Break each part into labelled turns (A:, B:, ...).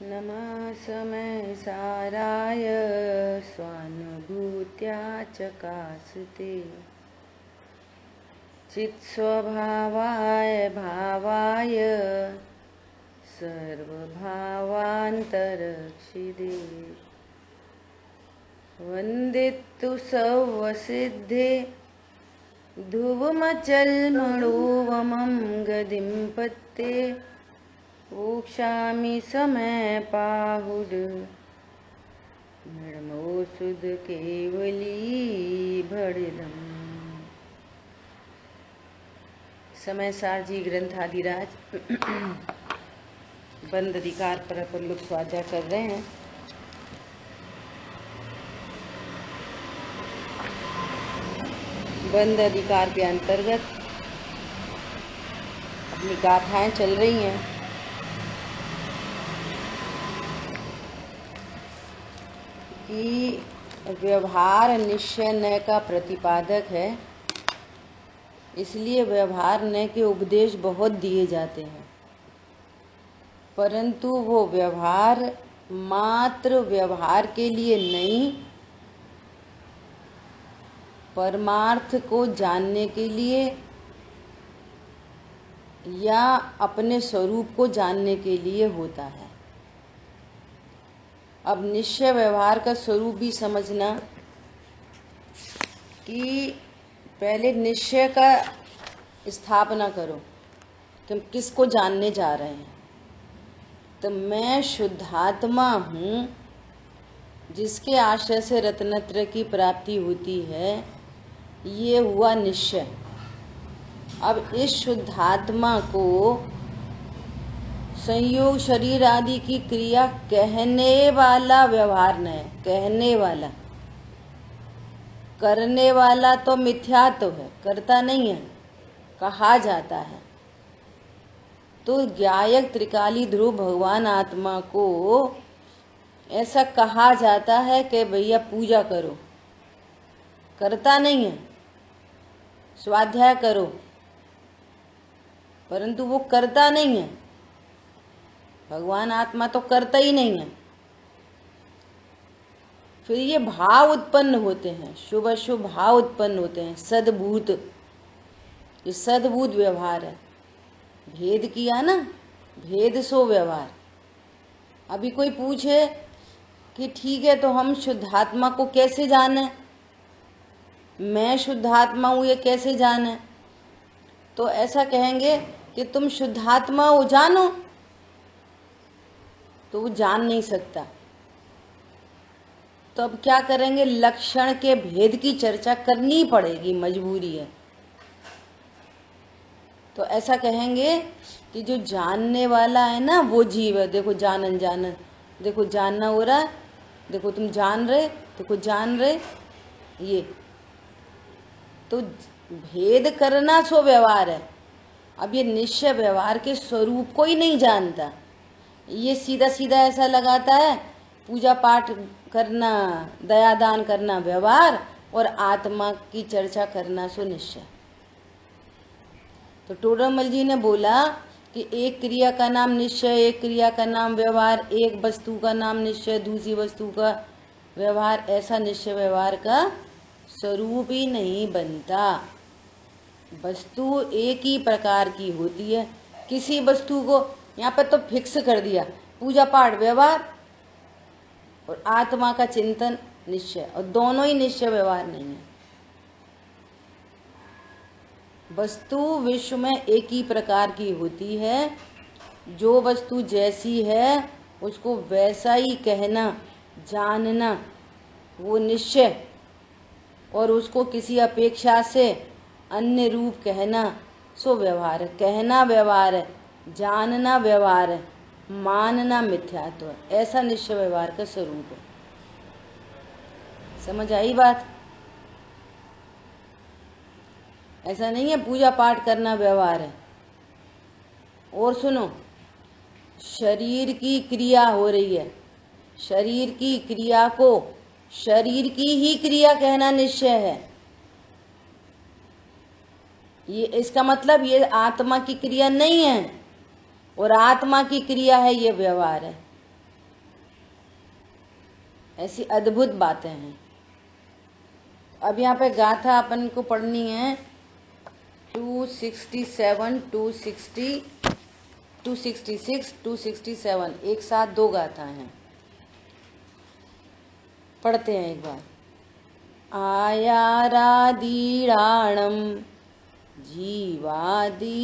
A: नमः समय साराय स्वानुभूत्या चकासते चित्स्वभावाय भावाय सर्वभावान्तरक्षिदे वन्दितु सौवसिद्धे धुवमचल्मणोवमं गदिं पत्ते वोक्षामि समय पाहुड नर्मोसुद केवली भड़िलम। समय सार जी ग्रंथाधिराज बंद अधिकार पर अपन लोग स्वाध्याय कर रहे हैं। बंद अधिकार के अंतर्गत अपनी गाथाएं चल रही हैं। कि व्यवहार निश्चय नय का प्रतिपादक है, इसलिए व्यवहार नय के उपदेश बहुत दिए जाते हैं, परंतु वो व्यवहार मात्र व्यवहार के लिए नहीं, परमार्थ को जानने के लिए या अपने स्वरूप को जानने के लिए होता है। अब निश्चय व्यवहार का स्वरूप भी समझना कि पहले निश्चय का स्थापना करो कि हम किसको जानने जा रहे हैं। तो मैं शुद्धात्मा हूँ जिसके आश्रय से रत्नत्रय की प्राप्ति होती है, ये हुआ निश्चय। अब इस शुद्धात्मा को संयोग शरीर आदि की क्रिया कहने वाला व्यवहार न है, कहने वाला। करने वाला तो मिथ्यात्व है, करता नहीं है, कहा जाता है। तो ज्ञायक त्रिकाली ध्रुव भगवान आत्मा को ऐसा कहा जाता है कि भैया पूजा करो, करता नहीं है, स्वाध्याय करो, परंतु वो करता नहीं है। भगवान आत्मा तो करता ही नहीं है। फिर ये भाव उत्पन्न होते हैं, शुभ अशुभ भाव उत्पन्न होते हैं, सद्भूत। ये सद्भूत व्यवहार है। भेद किया ना, भेद सो व्यवहार। अभी कोई पूछे कि ठीक है, तो हम शुद्धात्मा को कैसे जाने, मैं शुद्धात्मा हूं ये कैसे जाने? तो ऐसा कहेंगे कि तुम शुद्धात्मा हो, जानो। तो वो जान नहीं सकता। तो अब क्या करेंगे? लक्षण के भेद की चर्चा करनी पड़ेगी, मजबूरी है। तो ऐसा कहेंगे कि जो जानने वाला है ना, वो जीव है। देखो जान अनजान, देखो जानना हो रहा है, देखो तुम जान रहे, देखो जान रहे, ये तो भेद करना सो व्यवहार है। अब ये निश्चय व्यवहार के स्वरूप को ही नहीं जानता। ये सीधा सीधा ऐसा लगाता है, पूजा पाठ करना, दया दान करना व्यवहार, और आत्मा की चर्चा करना सो निश्चय। तो टोडरमल जी ने बोला कि एक क्रिया का नाम निश्चय, एक क्रिया का नाम व्यवहार, एक वस्तु का नाम निश्चय, दूसरी वस्तु का व्यवहार। ऐसा निश्चय व्यवहार का स्वरूप ही नहीं बनता। वस्तु एक ही प्रकार की होती है। किसी वस्तु को यहाँ पर तो फिक्स कर दिया, पूजा पाठ व्यवहार और आत्मा का चिंतन निश्चय, और दोनों ही निश्चय व्यवहार नहीं है। वस्तु विश्व में एक ही प्रकार की होती है। जो वस्तु जैसी है उसको वैसा ही कहना, जानना, वो निश्चय। और उसको किसी अपेक्षा से अन्य रूप कहना सो व्यवहार है। कहना व्यवहार है, जानना व्यवहार है, मानना मिथ्यात्व है। ऐसा निश्चय व्यवहार का स्वरूप है। समझ आई बात? ऐसा नहीं है पूजा पाठ करना व्यवहार है। और सुनो, शरीर की क्रिया हो रही है, शरीर की क्रिया को शरीर की ही क्रिया कहना निश्चय है। ये इसका मतलब ये आत्मा की क्रिया नहीं है, और आत्मा की क्रिया है, ये व्यवहार है। ऐसी अद्भुत बातें हैं। अब यहाँ पे गाथा अपन को पढ़नी है 267, 266, 267, एक साथ 2 गाथा हैं। पढ़ते हैं एक बार। आयारादीराणम जीवादिदंसणं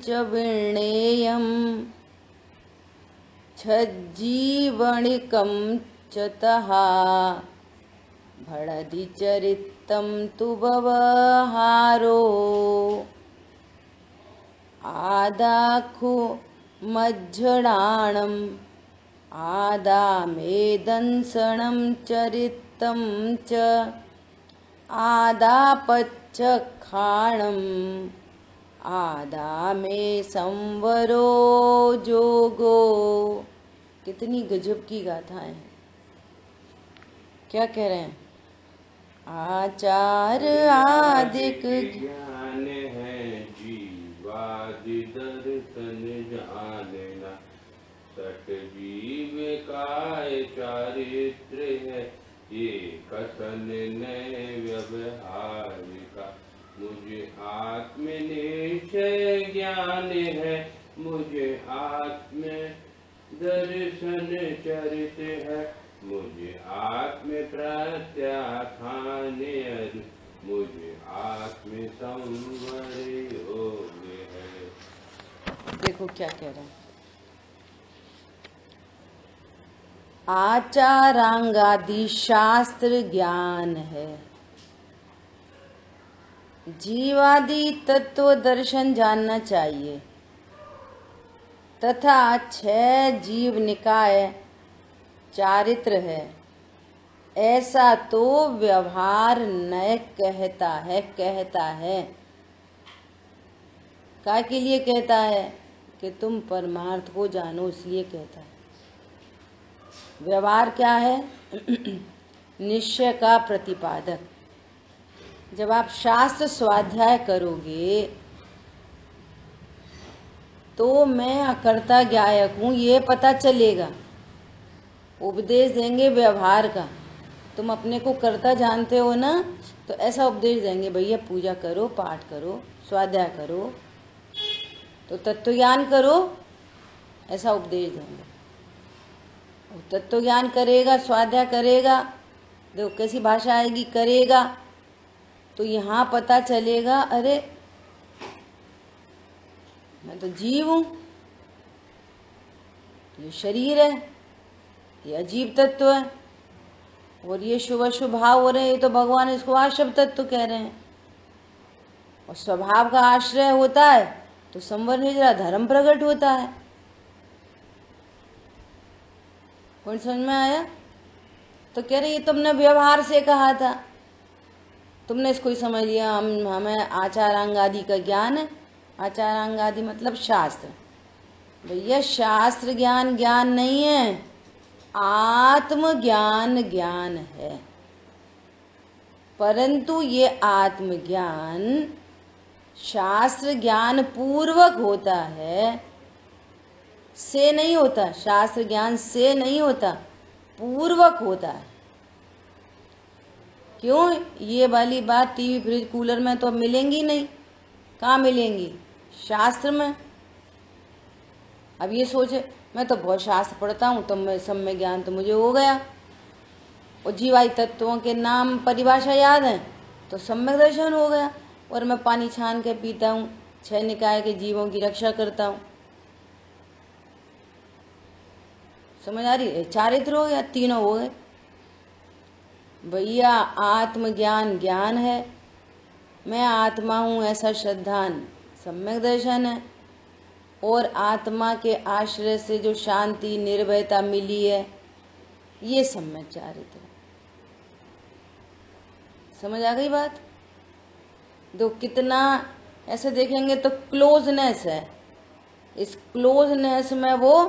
A: च विण्णेयं छज्जीवणिकं च तहा भणदिचरितं तु व्यवहारो आदाखो मज्झडाणम् आदामेदंसणं चरितं च आदापच्चखाणम् आदामे संवरो जोगो। कितनी गजब की गाथाएं हैं। क्या कह रहे हैं? आचार आदिक
B: ज्ञान है जीवादि दर्शन जानना, सट जीव काय चारित्र है ये कथन नए व्यवहारिका। मुझे आत्मनिश्चय ज्ञान है, मुझे आत्म दर्शन चरित है, मुझे आत्म प्रत्याख्यान, मुझे आत्म संवर योग है।
A: देखो क्या कह रहे हैं। आचारांगादि शास्त्र ज्ञान है, जीवादि तत्व दर्शन जानना चाहिए, तथा 6 जीव निकाय चारित्र है, ऐसा तो व्यवहार नय कहता है। काय के लिए कहता है? कि तुम परमार्थ को जानो, इसलिए कहता है। व्यवहार क्या है? निश्चय का प्रतिपादक। जब आप शास्त्र स्वाध्याय करोगे तो मैं अकर्ता ज्ञायक हूँ ये पता चलेगा। उपदेश देंगे व्यवहार का, तुम अपने को कर्ता जानते हो ना, तो ऐसा उपदेश देंगे, भैया पूजा करो, पाठ करो, स्वाध्याय करो, तो तत्व ज्ञान करो, ऐसा उपदेश देंगे। तत्व ज्ञान करेगा, स्वाध्याय करेगा, देखो कैसी भाषा आएगी, करेगा, तो यहाँ पता चलेगा अरे मैं तो जीव हूँ, ये शरीर है, ये अजीब तत्व है, और ये शुभ अशुभ भाव हो रहे हैं, ये तो भगवान इसको आशुभ तत्व कह रहे हैं। और स्वभाव का आश्रय होता है तो संवर निद्रा धर्म प्रकट होता है। कौन समझ में आया? तो कह रहे ये तुमने व्यवहार से कहा था, तुमने इसको ही समझ लिया हमें आचारांगादि का ज्ञान है। आचारांगादि मतलब शास्त्र। भैया शास्त्र ज्ञान ज्ञान नहीं है, आत्मज्ञान ज्ञान है। परंतु ये आत्मज्ञान शास्त्र ज्ञान पूर्वक होता है, से नहीं होता। शास्त्र ज्ञान से नहीं होता, पूर्वक होता है। क्यों? ये वाली बात टीवी फ्रिज कूलर में तो अब मिलेंगी नहीं। कहाँ मिलेंगी? शास्त्र में। अब ये सोचे मैं तो बहुत शास्त्र पढ़ता हूँ तो मैं सब में ज्ञान तो मुझे हो गया, और जीवाई तत्वों के नाम परिभाषा याद है तो सम्यक दर्शन हो गया, और मैं पानी छान के पीता हूँ, 6 निकाय के जीवों की रक्षा करता हूँ। समझ आ रही है? चारित्र हो गया, तीनों हो गए। भैया आत्मज्ञान ज्ञान है, मैं आत्मा हूँ ऐसा श्रद्धान सम्यक दर्शन है, और आत्मा के आश्रय से जो शांति निर्भयता मिली है ये सम्यक चारित्र। समझ आ गई बात? दो कितना ऐसे देखेंगे तो क्लोजनेस है, इस क्लोजनेस में वो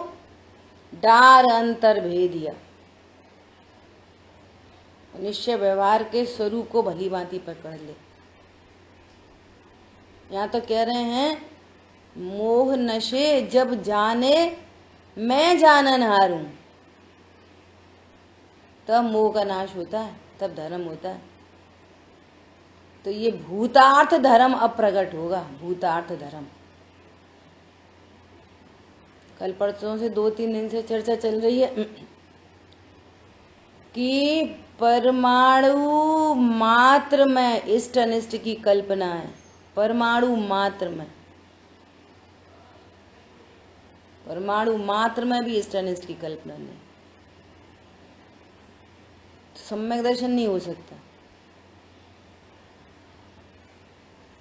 A: डार अंतर भेदिया निश्चय व्यवहार के स्वरूप को भली भांति पकड़ ले। यहाँ तो कह रहे हैं मोह नशे जब जाने मैं जाननहार हूं, तब मोह का नाश होता है, तब धर्म होता है। तो ये भूतार्थ धर्म अब प्रकट होगा, भूतार्थ धर्म। कल परसों से 2-3 दिन से चर्चा चल रही है कि परमाणु मात्र में इष्ट अनिष्ट की कल्पना है। परमाणु मात्र में, परमाणु मात्र में भी इष्ट अनिष्ट की कल्पना नहीं, तो सम्यक दर्शन नहीं हो सकता।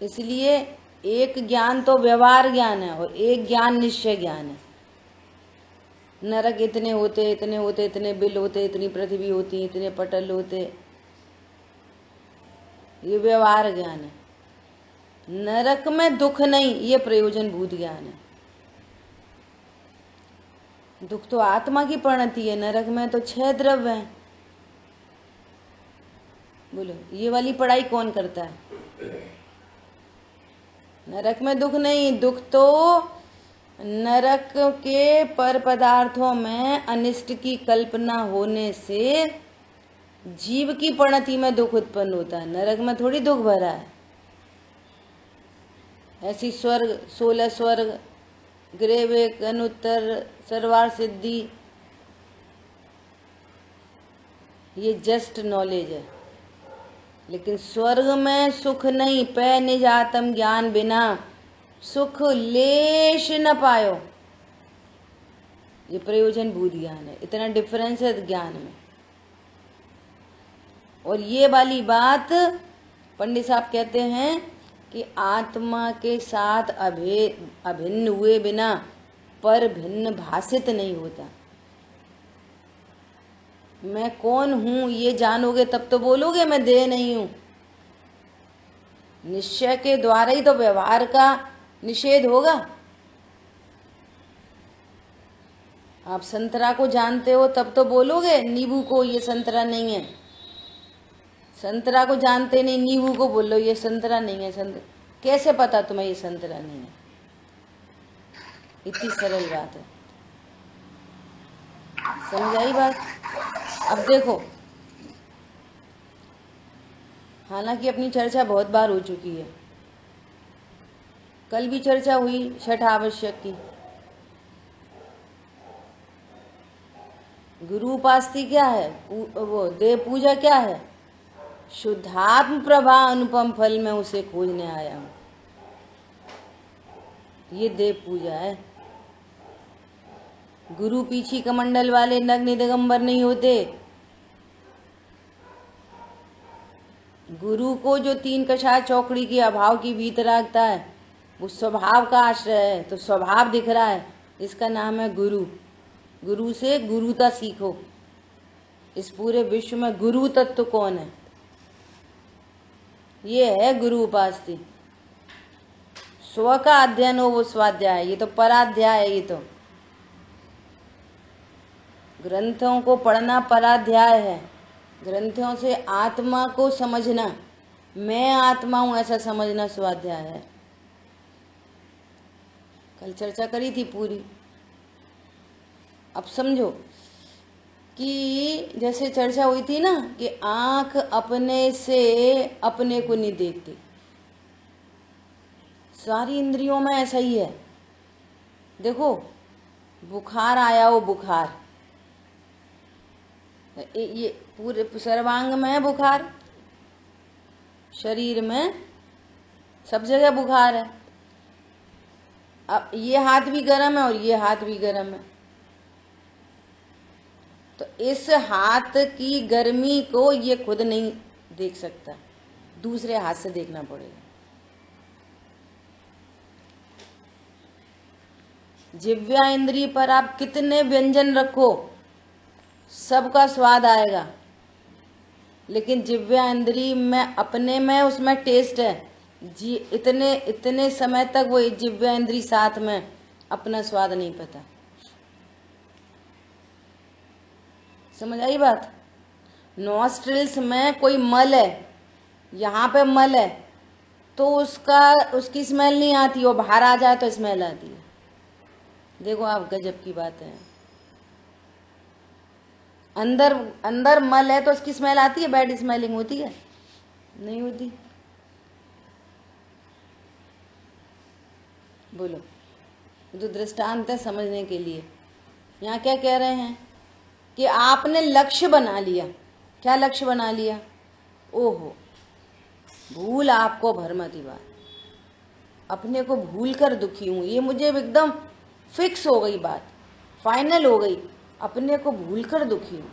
A: इसलिए एक ज्ञान तो व्यवहार ज्ञान है और एक ज्ञान निश्चय ज्ञान है। नरक इतने होते, इतने होते, इतने बिल होते, इतनी पृथ्वी होती, इतने पटल होते, ये व्यवहार ज्ञान है। नरक में दुख नहीं, ये प्रयोजन भूत ज्ञान है। दुख तो आत्मा की परिणति है, नरक में तो 6 द्रव्य हैं। बोलो ये वाली पढ़ाई कौन करता है? नरक में दुख नहीं, दुख तो नरक के पर पदार्थों में अनिष्ट की कल्पना होने से जीव की परिणति में दुख उत्पन्न होता है। नरक में थोड़ी दुख भरा है। ऐसी स्वर्ग 16 स्वर्ग, ग्रेवेक, अनुत्तर, सर्वार सिद्धि, ये जस्ट नॉलेज है। लेकिन स्वर्ग में सुख नहीं, पै निज आत्म ज्ञान बिना सुख लेश न पायो, ये प्रयोजन भूत ज्ञान है। इतना डिफरेंस है ज्ञान में। और ये वाली बात पंडित साहब कहते हैं कि आत्मा के साथ अभिन्न हुए बिना पर भिन्न भाषित नहीं होता। मैं कौन हूं ये जानोगे तब तो बोलोगे मैं देह नहीं हूं। निश्चय के द्वारा ही तो व्यवहार का निषेध होगा। आप संतरा को जानते हो तब तो बोलोगे नींबू को ये संतरा नहीं है। संतरा को जानते नहीं, नींबू को बोलो ये संतरा नहीं है। संतरा कैसे पता तुम्हें ये संतरा नहीं है? इतनी सरल बात है। समझ आई बात? अब देखो, हालांकि अपनी चर्चा बहुत बार हो चुकी है। कल भी चर्चा हुई छठ आवश्यक की। गुरु उपासती क्या है? वो देव पूजा क्या है? शुद्धात्म प्रभा अनुपम फल में उसे खोजने आया हूं, ये देव पूजा है। गुरु पीछी कमंडल वाले नग्न दिगंबर नहीं होते। गुरु को जो 3 कछार चौकड़ी की अभाव की भीतर रखता है वो स्वभाव का आश्रय है। तो स्वभाव दिख रहा है, इसका नाम है गुरु। गुरु से गुरुता सीखो। इस पूरे विश्व में गुरु तत्व कौन है? ये है गुरु उपासती। स्व का अध्ययन हो वो स्वाध्याय, ये तो पराध्याय है। ये तो ग्रंथों को पढ़ना पराध्याय है। ग्रंथों से आत्मा को समझना, मैं आत्मा हूं ऐसा समझना स्वाध्याय है। कल चर्चा करी थी पूरी। अब समझो कि जैसे चर्चा हुई थी ना कि आंख अपने से अपने को नहीं देखती। सारी इंद्रियों में ऐसा ही है। देखो बुखार आया हो, बुखार ये पूरे सर्वांग में है बुखार, शरीर में सब जगह बुखार है। अब ये हाथ भी गर्म है और ये हाथ भी गर्म है, तो इस हाथ की गर्मी को ये खुद नहीं देख सकता, दूसरे हाथ से देखना पड़ेगा। जिह्वा इंद्रिय पर आप कितने व्यंजन रखो सबका स्वाद आएगा, लेकिन जिह्वा इंद्रिय में अपने में उसमें टेस्ट है जी। इतने समय तक वो जिह्वा इंद्रिय साथ में अपना स्वाद नहीं पता। समझ आई बात? नॉस्ट्रिल्स में कोई मल है, यहाँ पे मल है तो उसकी स्मेल नहीं आती, वो बाहर आ जाए तो स्मेल आती है। देखो आप गजब की बात है। अंदर अंदर मल है तो उसकी स्मेल आती है, बैड स्मेलिंग होती है? नहीं होती। बोलो, तो दृष्टांत है समझने के लिए। यहाँ क्या कह रहे हैं कि आपने लक्ष्य बना लिया। क्या लक्ष्य बना लिया? ओहो, भूल आपको भरमती बात, अपने को भूल कर दुखी हूं, ये मुझे एकदम फिक्स हो गई बात, फाइनल हो गई, अपने को भूल कर दुखी हूं।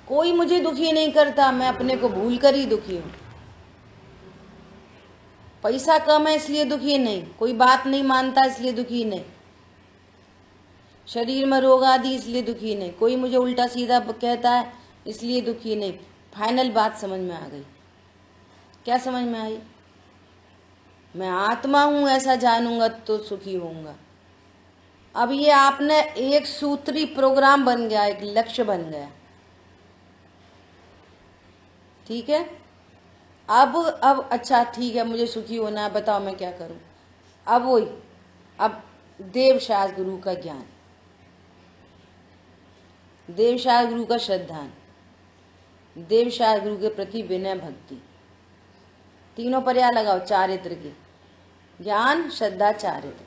A: कोई मुझे दुखी नहीं करता, मैं अपने को भूल कर ही दुखी हूं। पैसा कम है इसलिए दुखी नहीं, कोई बात नहीं मानता इसलिए दुखी नहीं, शरीर में रोग आदि इसलिए दुखी नहीं, कोई मुझे उल्टा सीधा कहता है इसलिए दुखी नहीं। फाइनल बात समझ में आ गई। क्या समझ में आई? मैं आत्मा हूं ऐसा जानूंगा तो सुखी होऊंगा। अब ये आपने एक सूत्री प्रोग्राम बन गया, एक लक्ष्य बन गया। ठीक है, अब अच्छा ठीक है, मुझे सुखी होना है, बताओ मैं क्या करूं? अब वही, अब देवशास्त्र गुरु का ज्ञान, देवशास्त्र गुरु का श्रद्धान, देवशास्त्र गुरु के प्रति विनय भक्ति, तीनों पर्याय लगाओ चारित्र के, ज्ञान श्रद्धा चारित्र।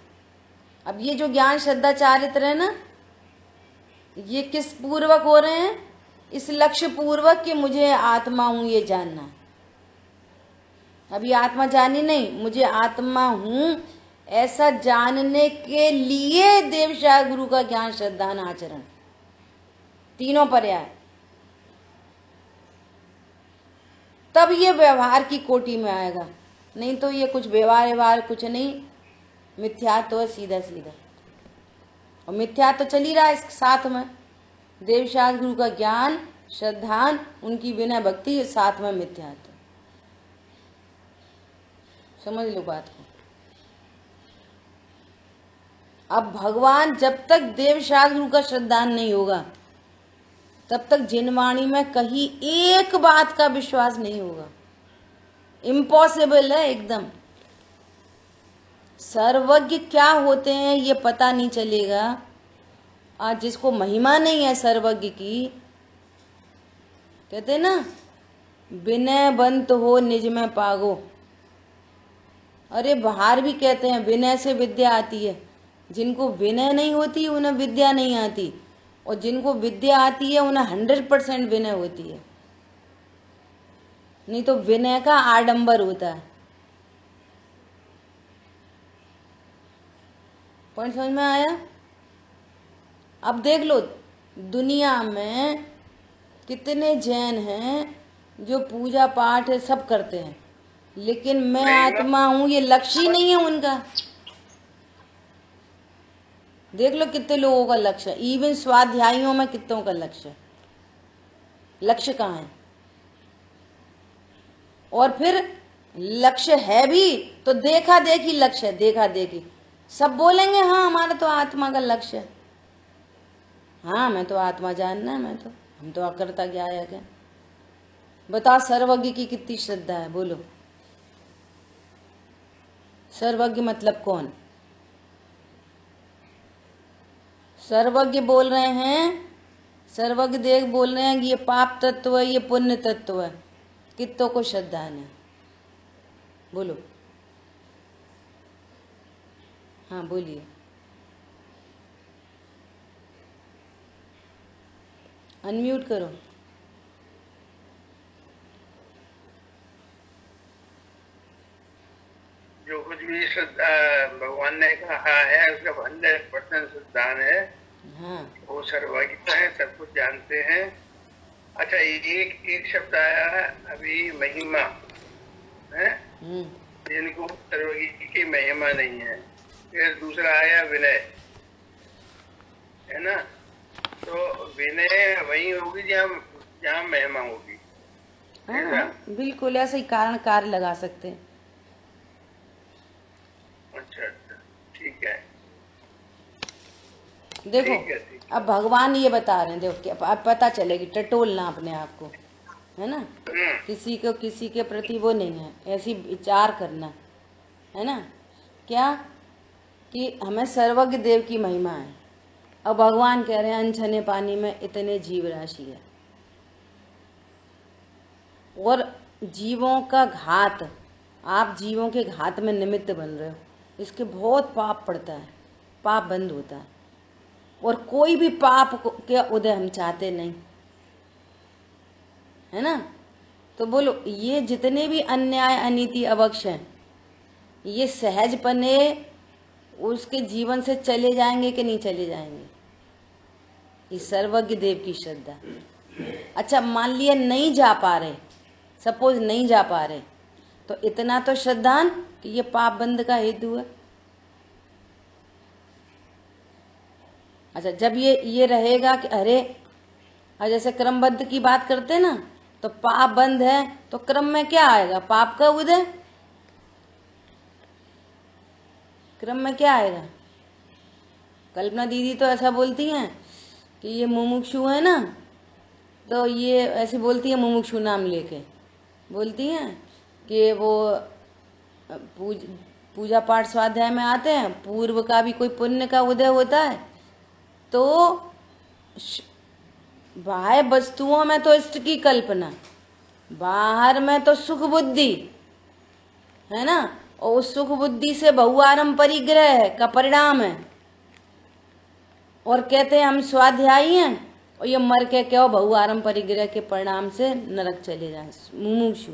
A: अब ये जो ज्ञान श्रद्धा चारित्र है ना, ये किस पूर्वक हो रहे हैं? इस लक्ष्य पूर्वक कि मुझे आत्मा हूं ये जानना। अभी आत्मा जानी नहीं, मुझे आत्मा हूं ऐसा जानने के लिए देवशास्त्र गुरु का ज्ञान श्रद्धान आचरण, तीनों पर्याय। तब ये व्यवहार की कोटि में आएगा, नहीं तो ये कुछ व्यवहार कुछ नहीं, मिथ्यात्व तो है सीधा सीधा। और मिथ्यात्व तो चल ही रहा है इसके साथ में, देवशास्त्र गुरु का ज्ञान श्रद्धान, उनकी विनय भक्ति, साथ में मिथ्यात्व। समझ लो बात को। अब भगवान जब तक देवशास्त्र गुरु का श्रद्धान नहीं होगा तब तक जिनवाणी में कहीं एक बात का विश्वास नहीं होगा, इम्पॉसिबल है एकदम। सर्वज्ञ क्या होते हैं ये पता नहीं चलेगा, आज जिसको महिमा नहीं है सर्वज्ञ की, कहते ना विनय बंत हो निज में पागो। अरे बाहर भी कहते हैं विनय से विद्या आती है, जिनको विनय नहीं होती उन्हें विद्या नहीं आती, और जिनको विद्या आती है उन्हें 100% विनय होती है। नहीं तो विनय का आडंबर होता है। पॉइंट समझ में आया? अब देख लो दुनिया में कितने जैन हैं जो पूजा पाठ है सब करते हैं, लेकिन मैं आत्मा हूं ये लक्ष्य ही नहीं है उनका। देख लो कितने लोगों का लक्ष्य है, इवन स्वाध्यायियों में कितनों का लक्ष्य है। लक्ष्य कहाँ है? और फिर लक्ष्य है भी तो देखा देखी लक्ष्य है, देखा देखी। सब बोलेंगे हाँ हमारा तो आत्मा का लक्ष्य है, हाँ मैं तो आत्मा जानना है, मैं तो हम तो अकर्ता क्या है क्या। बता सर्वज्ञ की कितनी श्रद्धा है? बोलो सर्वज्ञ मतलब कौन? सर्वज्ञ बोल रहे हैं, सर्वज्ञ देव बोल रहे हैं कि ये पाप तत्व है ये पुण्य तत्व है, कितों को श्रद्धान है? बोलो हाँ बोलिए। अनम्यूट करो।
C: जो कुछ भी भगवान ने कहा है उसका 100% श्रद्धान है।
A: हाँ
C: वो सर्वज्ञता है, सब कुछ जानते हैं। अच्छा एक शब्द आया है अभी, महिमा है, जिनको सर्वज्ञ की महिमा नहीं है। फिर दूसरा आया विनय, है ना? तो विनय वही होगी जहाँ महिमा होगी।
A: हाँ बिल्कुल ऐसे ही कारण कार्य लगा सकते हैं।
C: अच्छा ठीक है।
A: देखो
C: ठीक है।
A: अब भगवान ये बता रहे हैं, देखो अब पता चलेगी, टटोलना अपने आप को, है ना? किसी के प्रति वो नहीं है, ऐसी विचार करना है ना, क्या कि हमें सर्वज्ञ देव की महिमा है। अब भगवान कह रहे हैं अनछने पानी में इतने जीव राशि है और जीवों का घात, आप जीवों के घात में निमित्त बन रहे हो, इसके बहुत पाप पड़ता है, पाप बंद होता है। और कोई भी पाप के उदय हम चाहते नहीं, है ना। तो बोलो ये जितने भी अन्याय अनीति अवक्ष हैं, ये सहजपने उसके जीवन से चले जाएंगे कि नहीं चले जाएंगे? ये सर्वज्ञ देव की श्रद्धा। अच्छा मान लिया नहीं जा पा रहे, सपोज नहीं जा पा रहे, तो इतना तो श्रद्धान कि ये पाप बंद का हेतु है। अच्छा जब ये रहेगा कि अरे जैसे क्रमबद्ध की बात करते ना, तो पाप बंद है तो क्रम में क्या आएगा? पाप का उदय। क्रम में क्या आएगा? कल्पना दीदी तो ऐसा बोलती हैं कि ये मुमुक्षु है ना, तो ये ऐसे बोलती है, मुमुक्षु नाम लेके बोलती हैं कि वो पूजा पाठ स्वाध्याय में आते हैं, पूर्व का भी कोई पुण्य का उदय होता है, तो बाह्य वस्तुओं में तो इष्ट की कल्पना, बाहर में तो सुख बुद्धि है ना, और उस सुख बुद्धि से बहुआरंभ परिग्रह का परिणाम है। और कहते हैं हम स्वाध्यायी हैं, और ये मर के क्या बहुआरंभ परिग्रह के परिणाम से नरक चले जाए मुमुक्षु।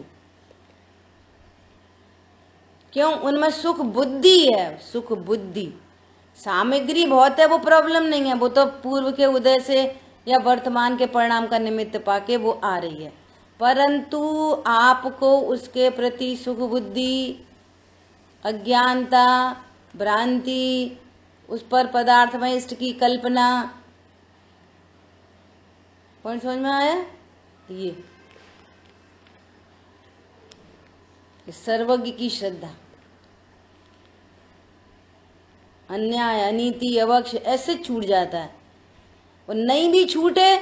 A: क्यों? उनमें सुख बुद्धि है, सुख बुद्धि। सामग्री बहुत है, वो प्रॉब्लम नहीं है, वो तो पूर्व के उदय से या वर्तमान के परिणाम का निमित्त पाके वो आ रही है, परंतु आपको उसके प्रति सुख बुद्धि, अज्ञानता, भ्रांति, उस पर पदार्थ में इष्ट की कल्पना। पॉइंट समझ में आया? ये सर्वज्ञ की श्रद्धा, अन्याय अनीति अवक्ष ऐसे छूट जाता है। और नहीं भी छूटे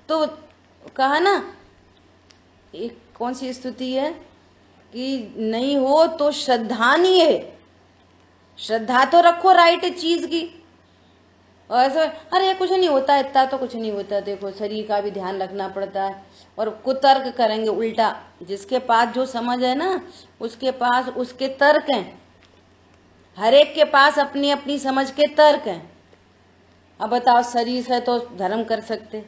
A: तो कहा ना, एक कौन सी स्तुति है कि नहीं हो तो श्रद्धा नहीं है, श्रद्धा तो रखो राइट चीज की। और ऐसे अरे कुछ नहीं होता, इतना तो कुछ नहीं होता, देखो शरीर का भी ध्यान रखना पड़ता है, और कुतर्क करेंगे उल्टा। जिसके पास जो समझ है ना, उसके पास उसके तर्क हैं, हर एक के पास अपनी अपनी समझ के तर्क हैं। अब बताओ शरीर से तो धर्म कर सकते,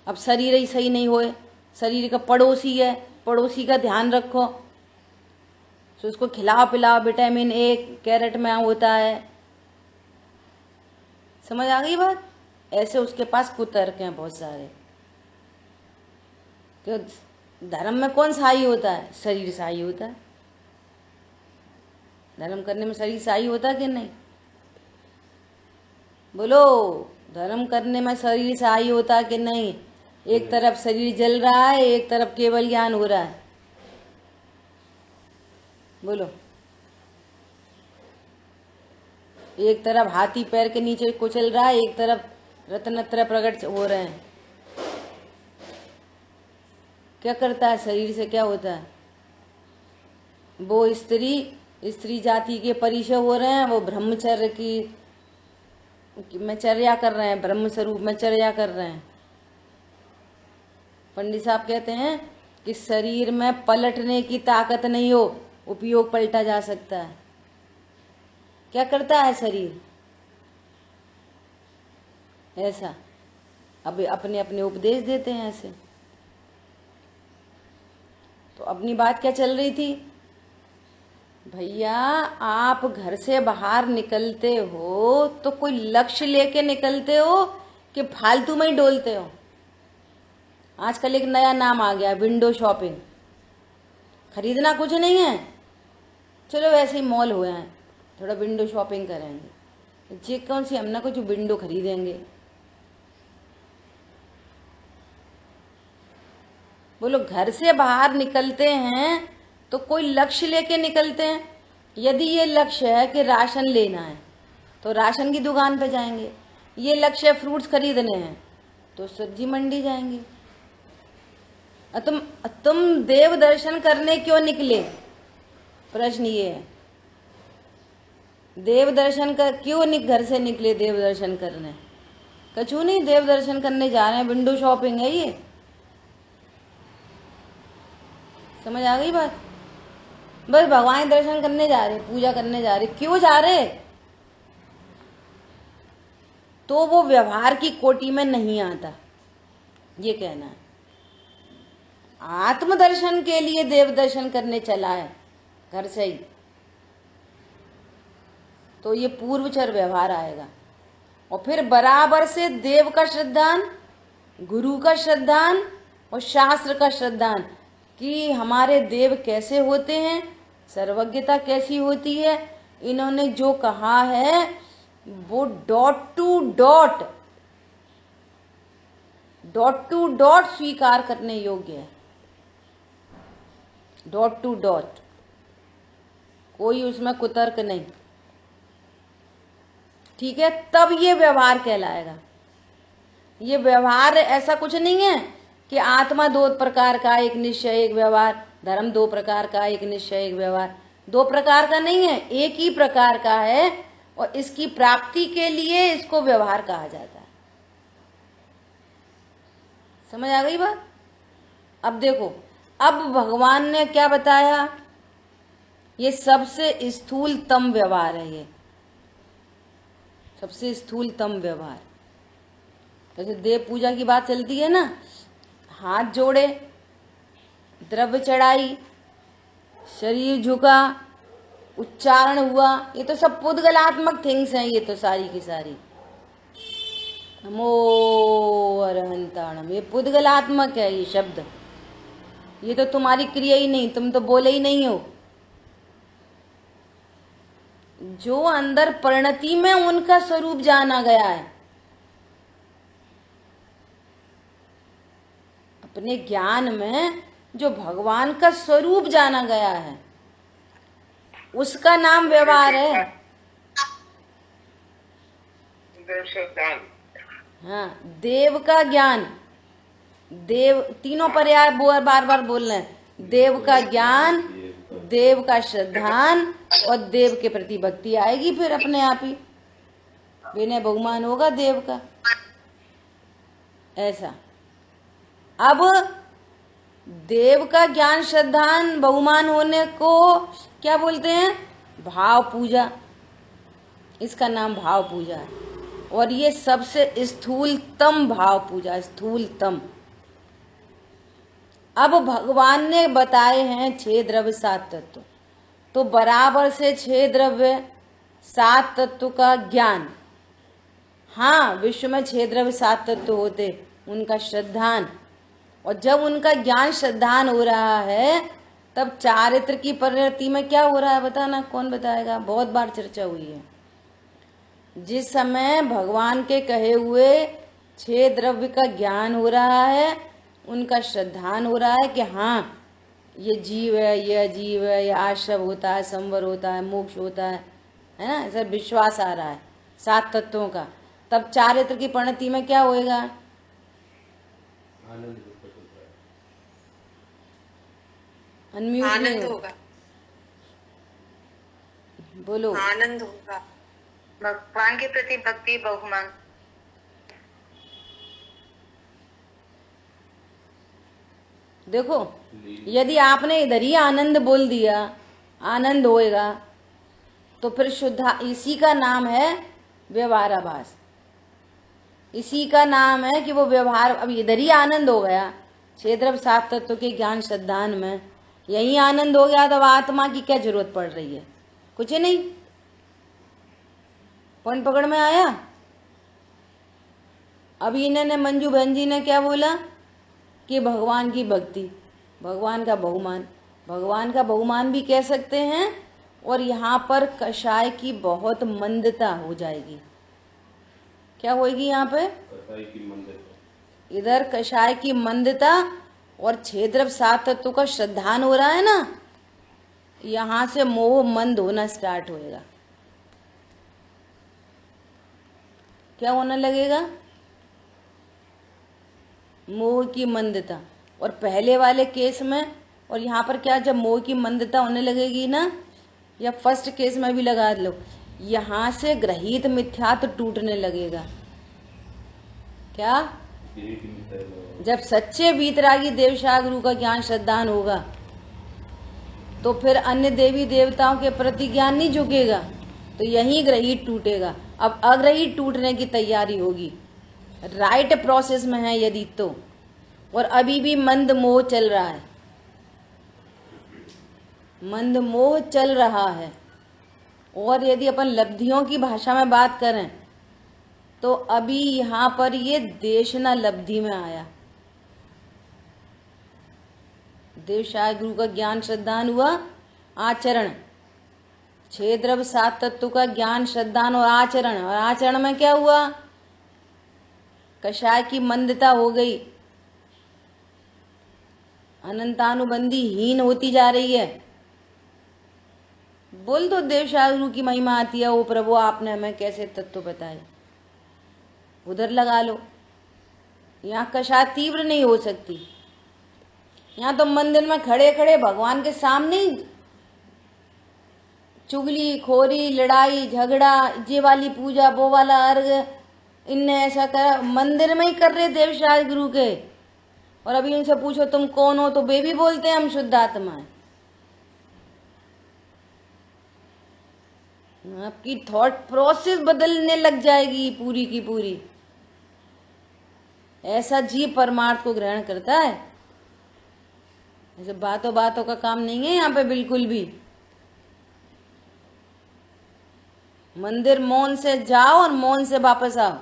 A: अब शरीर ही सही नहीं होए, शरीर का पड़ोसी है, पड़ोसी का ध्यान रखो, तो उसको खिलाओ पिलाओ, विटामिन ए कैरेट में होता है। समझ आ गई बात? ऐसे उसके पास कुतर्क हैं बहुत सारे। तो धर्म में कौन सही होता है? शरीर सही होता है। धर्म करने में शरीर सही होता है कि नहीं? बोलो, धर्म करने में शरीर सही होता है कि नहीं? एक तरफ शरीर जल रहा है, एक तरफ केवल ज्ञान हो रहा है। बोलो, एक तरफ हाथी पैर के नीचे कुचल रहा है, एक तरफ रत्नत्रय प्रकट हो रहे हैं। क्या करता है शरीर से? क्या होता है? वो स्त्री जाति के परिचय हो रहे हैं, वो ब्रह्मचर्य की में चर्या कर रहे हैं, ब्रह्म स्वरूप में चर्या कर रहे हैं। पंडित साहब कहते हैं कि शरीर में पलटने की ताकत नहीं हो, उपयोग पलटा जा सकता है। क्या करता है शरीर? ऐसा अब अपने अपने उपदेश देते हैं ऐसे। तो अपनी बात क्या चल रही थी? भैया आप घर से बाहर निकलते हो तो कोई लक्ष्य लेके निकलते हो कि फालतू में ही डोलते हो? आजकल एक नया नाम आ गया, विंडो शॉपिंग। खरीदना कुछ नहीं है, चलो वैसे ही मॉल हुए हैं, थोड़ा विंडो शॉपिंग करेंगे। जे कौन सी हमने कुछ विंडो खरीदेंगे? बोलो, घर से बाहर निकलते हैं तो कोई लक्ष्य लेके निकलते हैं। यदि ये लक्ष्य है कि राशन लेना है तो राशन की दुकान पे जाएंगे, ये लक्ष्य फ्रूट्स खरीदने हैं तो सब्जी मंडी जाएंगे। तुम देव दर्शन करने क्यों निकले? प्रश्न ये है, देव दर्शन कर क्यों घर से निकले देव दर्शन करने? कछु नहीं, देव दर्शन करने जा रहे हैं, विंडो शॉपिंग है ये। समझ आ गई बात? बस भगवान के दर्शन करने जा रहे, पूजा करने जा रहे। क्यों जा रहे? तो वो व्यवहार की कोटि में नहीं आता, ये कहना है। आत्मदर्शन के लिए देव दर्शन करने चला है घर से ही, तो ये पूर्वचर व्यवहार आएगा। और फिर बराबर से देव का श्रद्धान, गुरु का श्रद्धान और शास्त्र का श्रद्धान कि हमारे देव कैसे होते हैं, सर्वज्ञता कैसी होती है, इन्होंने जो कहा है वो डॉट टू डॉट स्वीकार करने योग्य है, डॉट टू डॉट, कोई उसमें कुतर्क नहीं। ठीक है, तब ये व्यवहार कहलाएगा। ये व्यवहार ऐसा कुछ नहीं है कि आत्मा दो प्रकार का, एक निश्चय एक व्यवहार, धर्म दो प्रकार का, एक निश्चय एक व्यवहार, दो प्रकार का नहीं है, एक ही प्रकार का है। और इसकी प्राप्ति के लिए इसको व्यवहार कहा जाता है। समझ आ गई बात? अब देखो, अब भगवान ने क्या बताया, ये सबसे स्थूलतम व्यवहार है, ये सबसे स्थूलतम व्यवहार। जैसे देव पूजा की बात चलती है ना, हाथ जोड़े, द्रव्य चढ़ाई, शरीर झुका, उच्चारण हुआ, ये तो सब पुद्गलात्मक थिंग्स हैं, ये तो सारी की सारी। नमो अरहंताणम, ये पुद्गलात्मक है ये शब्द, ये तो तुम्हारी क्रिया ही नहीं, तुम तो बोले ही नहीं हो। जो अंदर परिणति में उनका स्वरूप जाना गया है, अपने ज्ञान में जो भगवान का स्वरूप जाना गया है, उसका नाम व्यवहार है। हाँ, देव का ज्ञान, देव तीनों पर्याय बार बार बोल रहे हैं। देव का ज्ञान, देव का श्रद्धान और देव के प्रति भक्ति आएगी फिर अपने आप ही, विनय बहुमान होगा देव का। ऐसा अब देव का ज्ञान श्रद्धान बहुमान होने को क्या बोलते हैं? भाव पूजा। इसका नाम भाव पूजा है। और ये सबसे स्थूलतम भाव पूजा, स्थूलतम। अब भगवान ने बताए हैं 6 द्रव्य 7 तत्व, तो बराबर से 6 द्रव्य 7 तत्व का ज्ञान। हाँ, विश्व में 6 द्रव्य 7 तत्व होते, उनका श्रद्धान। और जब उनका ज्ञान श्रद्धान हो रहा है, तब चारित्र की परिणति में क्या हो रहा है बताना, कौन बताएगा? बहुत बार चर्चा हुई है। जिस समय भगवान के कहे हुए 6 द्रव्य का ज्ञान हो रहा है, उनका श्रद्धान हो रहा है कि हाँ ये जीव है, ये अजीव है, ये आश्रव होता है, संवर होता है, मोक्ष होता है ना, ऐसा विश्वास आ रहा है 7 तत्वों का। तब चारित्र की परिणति में क्या होएगा?
D: आनंद होगा।
A: बोलो।
D: आनंद होगा, भगवान के प्रति भक्ति बहुमान।
A: देखो, यदि आपने इधर ही आनंद बोल दिया, आनंद होएगा, तो फिर शुद्धा, इसी का नाम है व्यवहाराभास। इसी का नाम है कि वो व्यवहार, अब इधर ही आनंद हो गया 6 द्रव्य 7 तत्व के ज्ञान श्रद्धान में, यही आनंद हो गया, तब आत्मा की क्या जरूरत पड़ रही है? कुछ नहीं। पॉइंट पकड़ में आया? अभी इन्होंने, मंजू बहन जी ने क्या बोला कि भगवान की भक्ति, भगवान का बहुमान। भगवान का बहुमान भी कह सकते हैं। और यहाँ पर कषाय की बहुत मंदता हो जाएगी। क्या होगी यहाँ पे? इधर कषाय की मंदता और 6 द्रव्य 7 तत्व का श्रद्धान हो रहा है ना, यहाँ से मोह मंद होना स्टार्ट होएगा। क्या होने लगेगा? मोह की मंदता। और पहले वाले केस में और यहाँ पर क्या, जब मोह की मंदता होने लगेगी ना, या फर्स्ट केस में भी लगा लो, यहाँ से ग्रहित मिथ्यात्व टूटने लगेगा। क्या? जब सच्चे वीतरागी देवशाह गुरु का ज्ञान श्रद्धान होगा तो फिर अन्य देवी देवताओं के प्रति ज्ञान नहीं झुकेगा, तो यही ग्रहित टूटेगा। अब अग्रहित टूटने की तैयारी होगी, राइट प्रोसेस में है यदि तो, और अभी भी मंद मोह चल रहा है, मंद मोह चल रहा है। और यदि अपन लब्धियों की भाषा में बात करें तो अभी यहाँ पर ये देशना लब्धि में आया। देवशाह गुरु का ज्ञान श्रद्धान हुआ, आचरण 6 द्रव्य 7 तत्व का ज्ञान श्रद्धान और आचरण में क्या हुआ? कषाय की मंदता हो गई, अनंतानुबंधी हीन होती जा रही है। बोल दो देवशाह गुरु की महिमा आती है, ओ प्रभु आपने हमें कैसे तत्व बताए, उधर लगा लो। यहाँ कषाय तीव्र नहीं हो सकती। यहाँ तो मंदिर में खड़े खड़े भगवान के सामने ही चुगली खोरी लड़ाई झगड़ा, ये वाली पूजा वो वाला अर्घ, इनने ऐसा करा, मंदिर में ही कर रहे देवशाह गुरु के। और अभी उनसे पूछो तुम कौन हो तो वे भी बोलते हैं हम शुद्ध आत्मा है। आपकी थॉट प्रोसेस बदलने लग जाएगी पूरी की पूरी। ऐसा जीव परमार्थ को ग्रहण करता है, ऐसे बातों बातों का काम नहीं है यहाँ पे बिल्कुल भी। मंदिर मौन से जाओ और मौन से वापस आओ,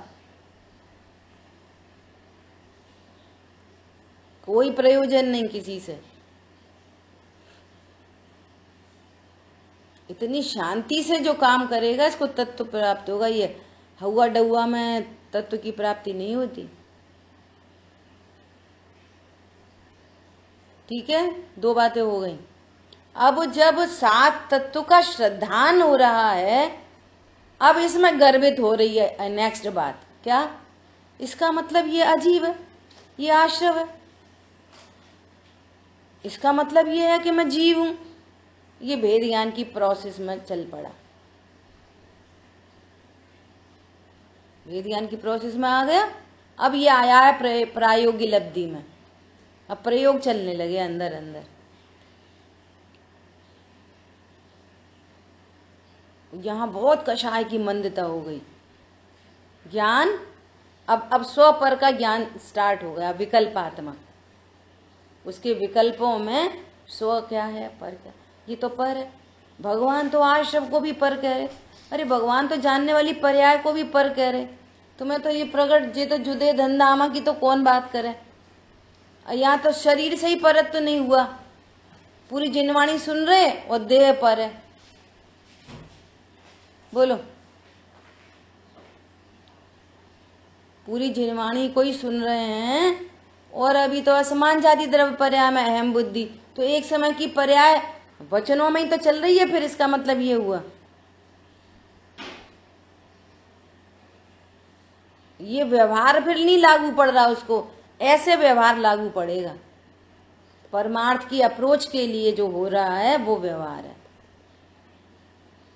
A: कोई प्रयोजन नहीं किसी से। इतनी शांति से जो काम करेगा इसको तत्व प्राप्त होगा। ये हवा डुआ में तत्व की प्राप्ति नहीं होती। ठीक है, 2 बातें हो गई। अब जब 7 तत्व का श्रद्धान हो रहा है, अब इसमें गर्वित हो रही है। नेक्स्ट बात क्या? इसका मतलब ये अजीब है, ये आश्रव है, इसका मतलब ये है कि मैं जीव हूं। ये भेद ज्ञान की प्रोसेस में चल पड़ा, भेद ज्ञान की प्रोसेस में आ गया। अब ये आया है प्रायोगिक लब्धि में, अब प्रयोग चलने लगे अंदर अंदर। यहां बहुत कषाय की मंदता हो गई। ज्ञान अब स्व पर का ज्ञान स्टार्ट हो गया, विकल्पात्मा। उसके विकल्पों में स्व क्या है, पर क्या, ये तो पर है। भगवान तो आश्रव को भी पर कह रहे, अरे भगवान तो जानने वाली पर्याय को भी पर कह रहे। तुम्हें तो ये प्रगट, ये तो जुदे धंधा आमा की तो कौन बात करे। यहाँ तो शरीर से ही परत तो नहीं हुआ, पूरी जिनवाणी सुन रहे और देह पर है। बोलो, पूरी जिनवाणी को ही सुन रहे हैं और अभी तो असमान जाति द्रव्य पर्याय में अहम बुद्धि, तो एक समय की पर्याय वचनों में ही तो चल रही है। फिर इसका मतलब ये हुआ, ये व्यवहार फिर नहीं लागू पड़ रहा उसको, ऐसे व्यवहार लागू पड़ेगा। परमार्थ की अप्रोच के लिए जो हो रहा है वो व्यवहार है।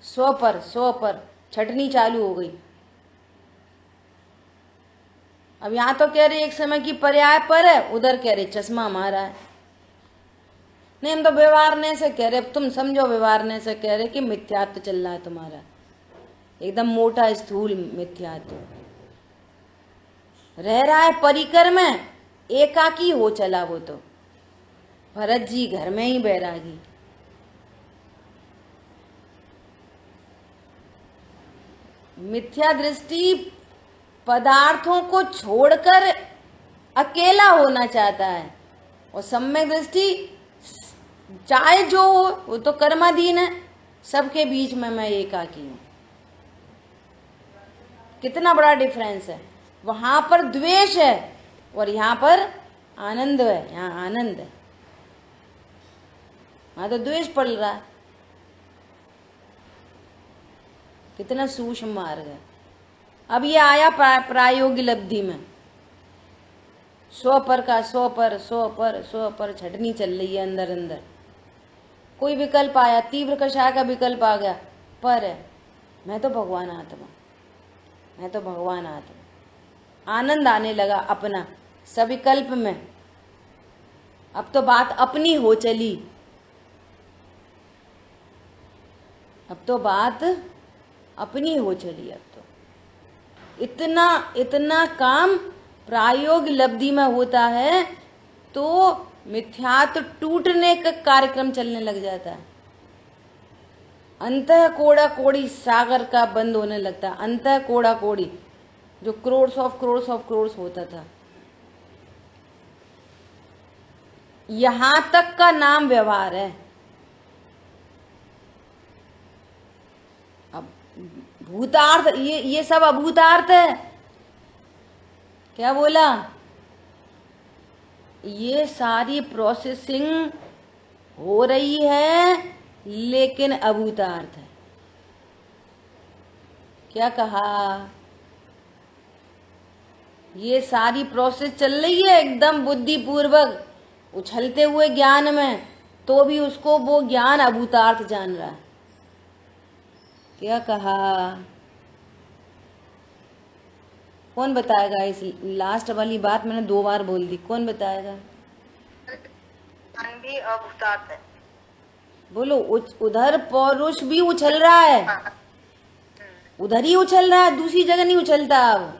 A: स्व पर छटनी चालू हो गई। अब यहां तो कह रहे एक समय की पर्याय पर है, उधर कह रहे चश्मा हमारा है। नहीं, हम तो व्यवहारने से कह रहे, तुम समझो व्यवहारने से कह रहे कि मिथ्यात्व चल रहा है तुम्हारा, एकदम मोटा स्थूल मिथ्यात्व रह रहा है। परिकर में एकाकी हो चला वो तो, भरत जी घर में ही बैरागी। मिथ्या दृष्टि पदार्थों को छोड़कर अकेला होना चाहता है, और सम्यक दृष्टि चाहे जो हो वो तो कर्माधीन है, सबके बीच में मैं एकाकी हूं। कितना बड़ा डिफरेंस है। वहां पर द्वेष है और यहाँ पर आनंद है, यहाँ आनंद है, वहां तो द्वेष पड़ रहा है। कितना सूक्ष्म मार्ग है। अब ये आया प्रायोगिक लब्धि में, स्व पर का स्व पर छटनी चल रही है अंदर अंदर। कोई विकल्प आया, तीव्र कषाय का विकल्प आ गया, पर है मैं तो भगवान आत्मा, मैं तो भगवान आत्मा। आनंद आने लगा अपना सविकल्प में। अब तो बात अपनी हो चली, अब तो बात अपनी हो चली। अब तो इतना इतना काम प्रायोगिक लब्धि में होता है तो मिथ्यात्व टूटने का कार्यक्रम चलने लग जाता है। अंतः कोड़ा कोड़ी सागर का बंद होने लगता है। अंतः कोड़ा कोड़ी जो क्रोड्स ऑफ क्रोड्स होता था, यहां तक का नाम व्यवहार है। अब भूतार्थ, ये सब अभूतार्थ है। क्या बोला? ये सारी प्रोसेसिंग हो रही है लेकिन अभूतार्थ है। क्या कहा? ये सारी प्रोसेस चल रही है एकदम बुद्धिपूर्वक उछलते हुए ज्ञान में, तो भी उसको वो ज्ञान अभूतार्थ जान रहा है। क्या कहा? कौन बताएगा? इस लास्ट वाली बात मैंने 2 बार बोल दी, कौन बताएगा?
D: भी अभूतार्थ है।
A: बोलो। उधर पौरुष भी उछल रहा है, उधर ही उछल रहा है, दूसरी जगह नहीं उछलता अब।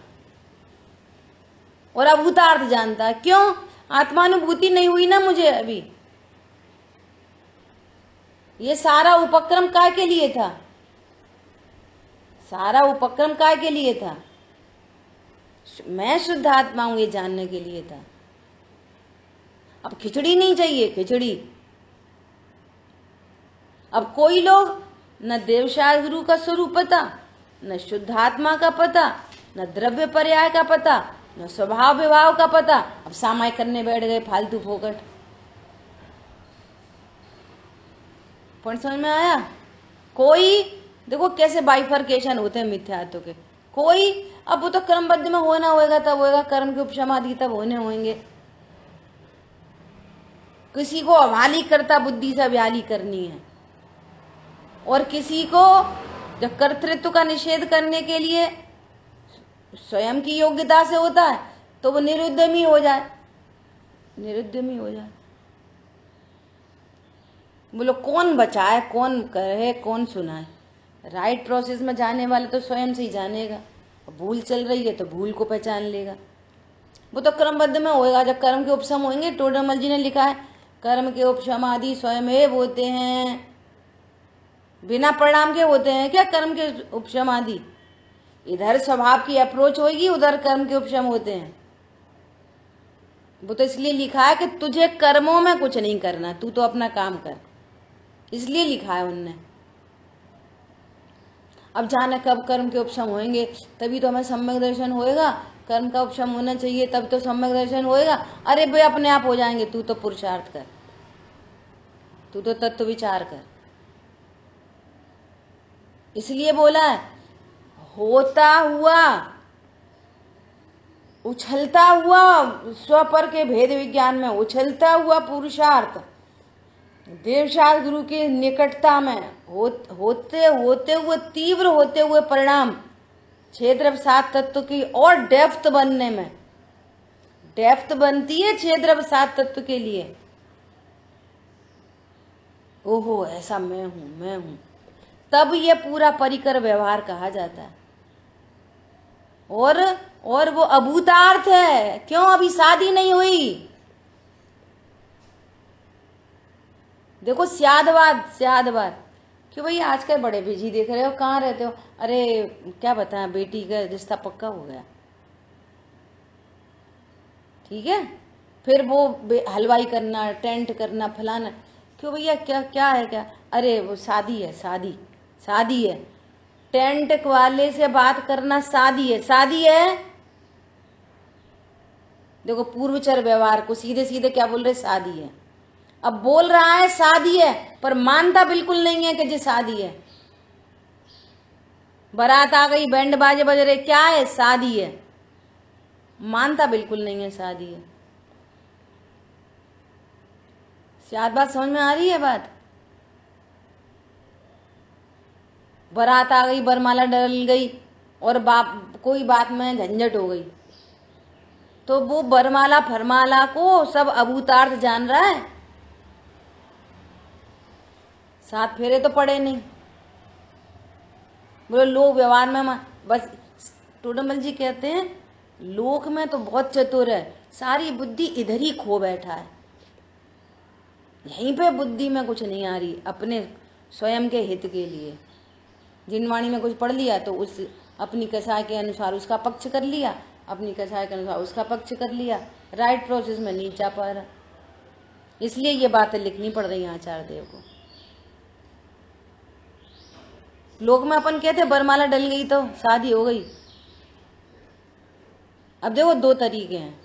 A: और अभूतार्थ जानता है। क्यों? आत्मानुभूति नहीं हुई ना मुझे अभी। ये सारा उपक्रम काय के लिए था? सारा उपक्रम काय के लिए था? मैं शुद्ध आत्मा हूं ये जानने के लिए था। अब खिचड़ी नहीं चाहिए, खिचड़ी। अब कोई लोग न देवशास्त्र गुरु का स्वरूप पता, न शुद्धात्मा का पता, न द्रव्य पर्याय का पता, न स्वभाव विभाव का पता। अब सामाय करने बैठ गए फालतू फोकट। पॉइंट समझ में आया? कोई देखो कैसे बाइफर्केशन होते हैं मिथ्यात्व के। कोई अब वो तो क्रमबद्ध में होना होएगा, तब होएगा। कर्म के उपशमादि तब होने होंगे। किसी को अवाली करता बुद्धि से अव्याली करनी है, और किसी को जब कर्तृत्व का निषेध करने के लिए स्वयं की योग्यता से होता है तो वो निरुद्यमी हो जाए, निरुद्यमी हो जाए। बोलो कौन बचाए, कौन कहे, कौन सुनाए? राइट प्रोसेस में जाने वाले तो स्वयं से ही जानेगा। भूल चल रही है तो भूल को पहचान लेगा। वो तो क्रमबद्ध में होएगा जब कर्म के उपशम होंगे। टोडरमल जी ने लिखा है कर्म के उपशम आदि स्वयं होते हैं, बिना परिणाम के होते हैं क्या कर्म के उपशम आदि? इधर स्वभाव की अप्रोच होगी, उधर कर्म के उपशम होते हैं। वो तो इसलिए लिखा है कि तुझे कर्मों में कुछ नहीं करना, तू तो अपना काम कर, इसलिए लिखा है उनने। अब जाने कब कर्म के उपशम होंगे, तभी तो हमें सम्यक दर्शन होएगा। कर्म का उपशम होना चाहिए तब तो सम्यक दर्शन होएगा। अरे वे अपने आप हो जाएंगे, तू तो पुरुषार्थ कर, तू तो तत्व विचार कर। इसलिए बोला है होता हुआ उछलता हुआ स्वपर के भेद विज्ञान में उछलता हुआ पुरुषार्थ देवशास्त्र गुरु की निकटता में होते हुए तीव्र होते हुए परिणाम क्षेत्र 7 तत्व की और डेप्थ बनने में। डेप्थ बनती है क्षेत्र 7 तत्व के लिए। ओहो ऐसा मैं हूं, तब ये पूरा परिकर व्यवहार कहा जाता है। और वो अभूतार्थ है। क्यों? अभी शादी नहीं हुई। देखो स्यादवाद कि भाई आजकल बड़े बिजी देख रहे हो, कहाँ रहते हो? अरे क्या बताएं, बेटी का रिश्ता पक्का हो गया। ठीक है, फिर वो हलवाई करना, टेंट करना, फलाना। क्यों भैया, क्या है क्या? अरे वो शादी है। टेंट वाले से बात करना शादी है। देखो पूर्वचर व्यवहार को सीधे सीधे क्या बोल रहे? शादी है। अब बोल रहा है शादी है, पर मानता बिल्कुल नहीं है कि जी शादी है। बारात आ गई, बैंड बाजे बज रहे, क्या है? शादी है। मानता बिल्कुल नहीं है शादी है। शायद बात समझ में आ रही है? बात बारात आ गई, बरमाला डल गई और कोई बात में झंझट हो गई, तो वो बरमाला फरमाला को सब अभूतार्थ जान रहा है। 7 फेरे तो पड़े नहीं। बोलो लोग व्यवहार में बस टोडरमल जी कहते हैं लोक में तो बहुत चतुर है, सारी बुद्धि इधर ही खो बैठा है, यहीं पे बुद्धि में कुछ नहीं आ रही अपने स्वयं के हित के लिए। जिनवाणी में कुछ पढ़ लिया तो उस अपनी कसाय के अनुसार उसका पक्ष कर लिया, अपनी कसाय के अनुसार उसका पक्ष कर लिया, राइट प्रोसेस में नहीं जा पा रहा। इसलिए ये बातें लिखनी पड़ रही हैं आचार्य देव को। लोक में अपन कहते बरमाला डल गई तो शादी हो गई। अब देखो 2 तरीके हैं।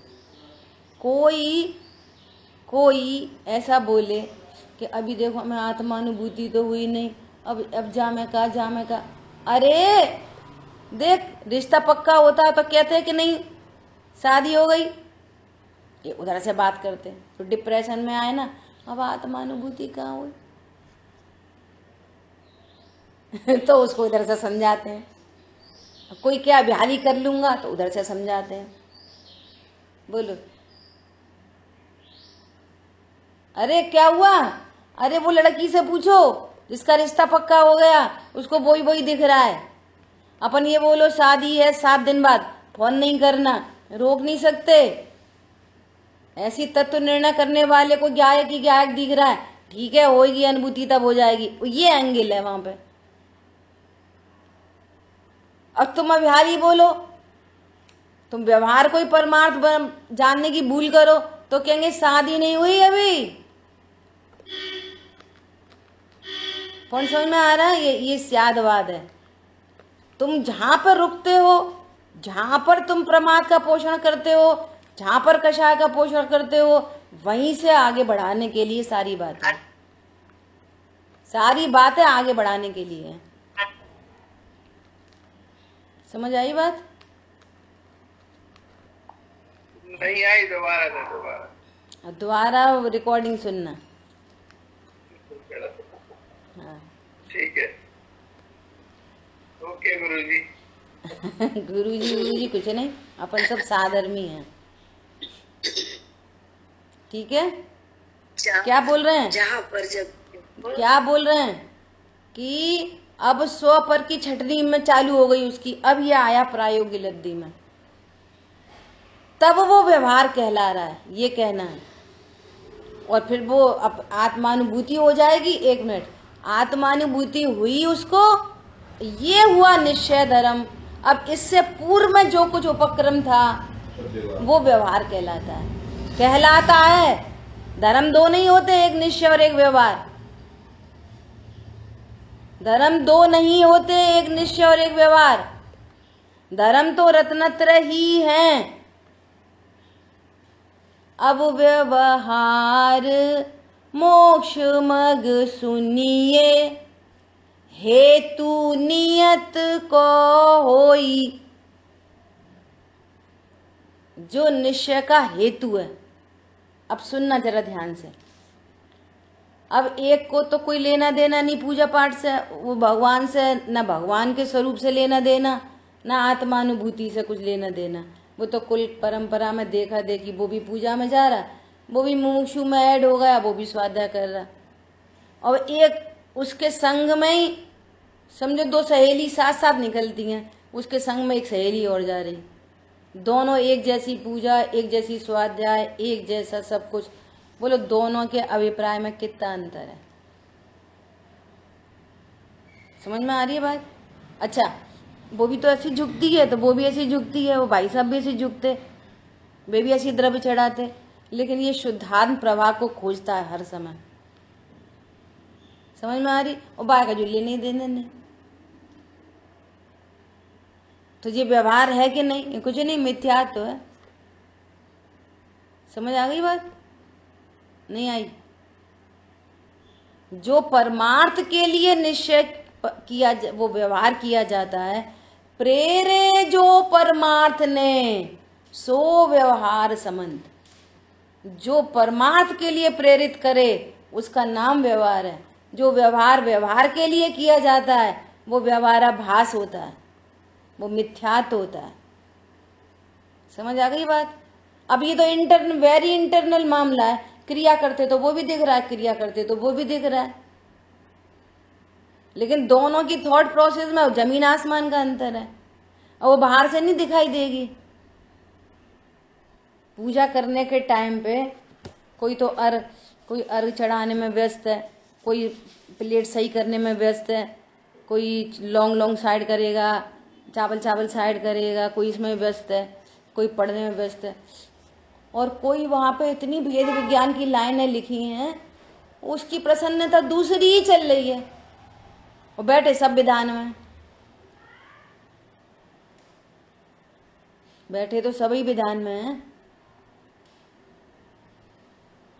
A: कोई ऐसा बोले कि अभी देखो हमें आत्मानुभूति तो हुई नहीं, अब जा मैं का। अरे देख रिश्ता पक्का होता तो कहते कि नहीं शादी हो गई, ये उधर से बात करते तो डिप्रेशन में आए ना, अब आत्मानुभूति कहाँ हुई तो उसको उधर से समझाते हैं। कोई क्या बिहारी कर लूंगा तो उधर से समझाते हैं। बोलो अरे क्या हुआ, अरे वो लड़की से पूछो जिसका रिश्ता पक्का हो गया, उसको वही दिख रहा है। अपन ये बोलो शादी है 7 दिन बाद, फोन नहीं करना, रोक नहीं सकते। ऐसी तत्व निर्णय करने वाले को गायक ही गायक दिख रहा है, ठीक है होगी अनुभूति तब हो जाएगी, ये एंगल है वहां पे। अब तुम व्यवहारी बोलो, तुम व्यवहार कोई परमार्थ जानने की भूल करो तो कहेंगे शादी नहीं हुई अभी। कौन समझ में आ रहा है? ये स्यादवाद है। तुम जहां पर रुकते हो, जहां पर तुम प्रमाद का पोषण करते हो, जहां पर कषाय का पोषण करते हो, वहीं से आगे बढ़ाने के लिए सारी बातें आगे बढ़ाने के लिए है। समझ आई बात?
C: नहीं आई,
A: दोबारा रिकॉर्डिंग सुनना। हाँ
C: ठीक है, ओके गुरुजी।
A: गुरुजी कुछ नहीं, अपन सब साधर्मी हैं। ठीक है, क्या बोल रहे हैं?
D: जहाँ पर जब
A: क्या बोल रहे हैं कि अब स्व पर की छटनी में चालू हो गई उसकी, अब ये आया प्रायोगिक लब्धि में, तब वो व्यवहार कहला रहा है, ये कहना है। और फिर वो आत्मानुभूति हो जाएगी। 1 मिनट, आत्मानुभूति हुई उसको, ये हुआ निश्चय धर्म। अब इससे पूर्व में जो कुछ उपक्रम था वो व्यवहार कहलाता है। धर्म 2 नहीं होते, एक निश्चय और एक व्यवहार। धर्म 2 नहीं होते, एक निश्चय और एक व्यवहार। धर्म तो रत्नत्रय ही हैं। अब व्यवहार मोक्ष मग सुनिए, हेतु नियत को होई। जो निश्चय का हेतु है, अब सुनना जरा ध्यान से। अब एक को तो कोई लेना देना नहीं पूजा पाठ से, वो भगवान से, न भगवान के स्वरूप से लेना देना, न आत्मानुभूति से कुछ लेना देना। वो तो कुल परंपरा में देखा देखी, वो भी पूजा में जा रहा, वो भी मुमुक्षु में ऐड हो गया, वो भी स्वाध्याय कर रहा। और एक उसके संग में ही समझो 2 सहेली साथ साथ निकलती हैं, उसके संग में एक सहेली और जा रही, दोनों एक जैसी पूजा, एक जैसी स्वाध्याय, एक जैसा सब कुछ। बोलो दोनों के अभिप्राय में कितना अंतर है? समझ में आ रही है बात? अच्छा, वो भी तो ऐसी झुकती है तो वो भी ऐसी झुकती है, वो भाई साहब भी ऐसी झुकते, वे भी ऐसी द्रव्य चढ़ाते, लेकिन ये शुद्धात्म प्रवाह को खोजता है हर समय। समझ में आ रही? और बाय का जो लेने देने नहीं, तो ये व्यवहार है कि नहीं? ये कुछ नहीं, मिथ्या तो है। समझ आ गई बात? नहीं आई? जो परमार्थ के लिए निश्चय किया, वो व्यवहार किया जाता है, प्रेरे जो परमार्थ ने सो व्यवहार संबंध। जो परमार्थ के लिए प्रेरित करे उसका नाम व्यवहार है। जो व्यवहार के लिए किया जाता है वो व्यवहाराभास होता है, वो मिथ्यात्व होता है। समझ आ गई बात? अब ये तो वेरी इंटरनल मामला है। क्रिया करते तो वो भी दिख रहा है, क्रिया करते तो वो भी दिख रहा है, लेकिन दोनों की थॉट प्रोसेस में जमीन आसमान का अंतर है, और वो बाहर से नहीं दिखाई देगी। पूजा करने के टाइम पे कोई अर्घ चढ़ाने में व्यस्त है, कोई प्लेट सही करने में व्यस्त है, कोई लॉन्ग साइड करेगा, चावल साइड करेगा, कोई इसमें व्यस्त है, कोई पढ़ने में व्यस्त है, और कोई वहां पे इतनी भेद विज्ञान की लाइनें लिखी हैं, उसकी प्रसन्नता दूसरी ही चल रही है, और बैठे सब विधान में, बैठे तो सभी विधान में हैं।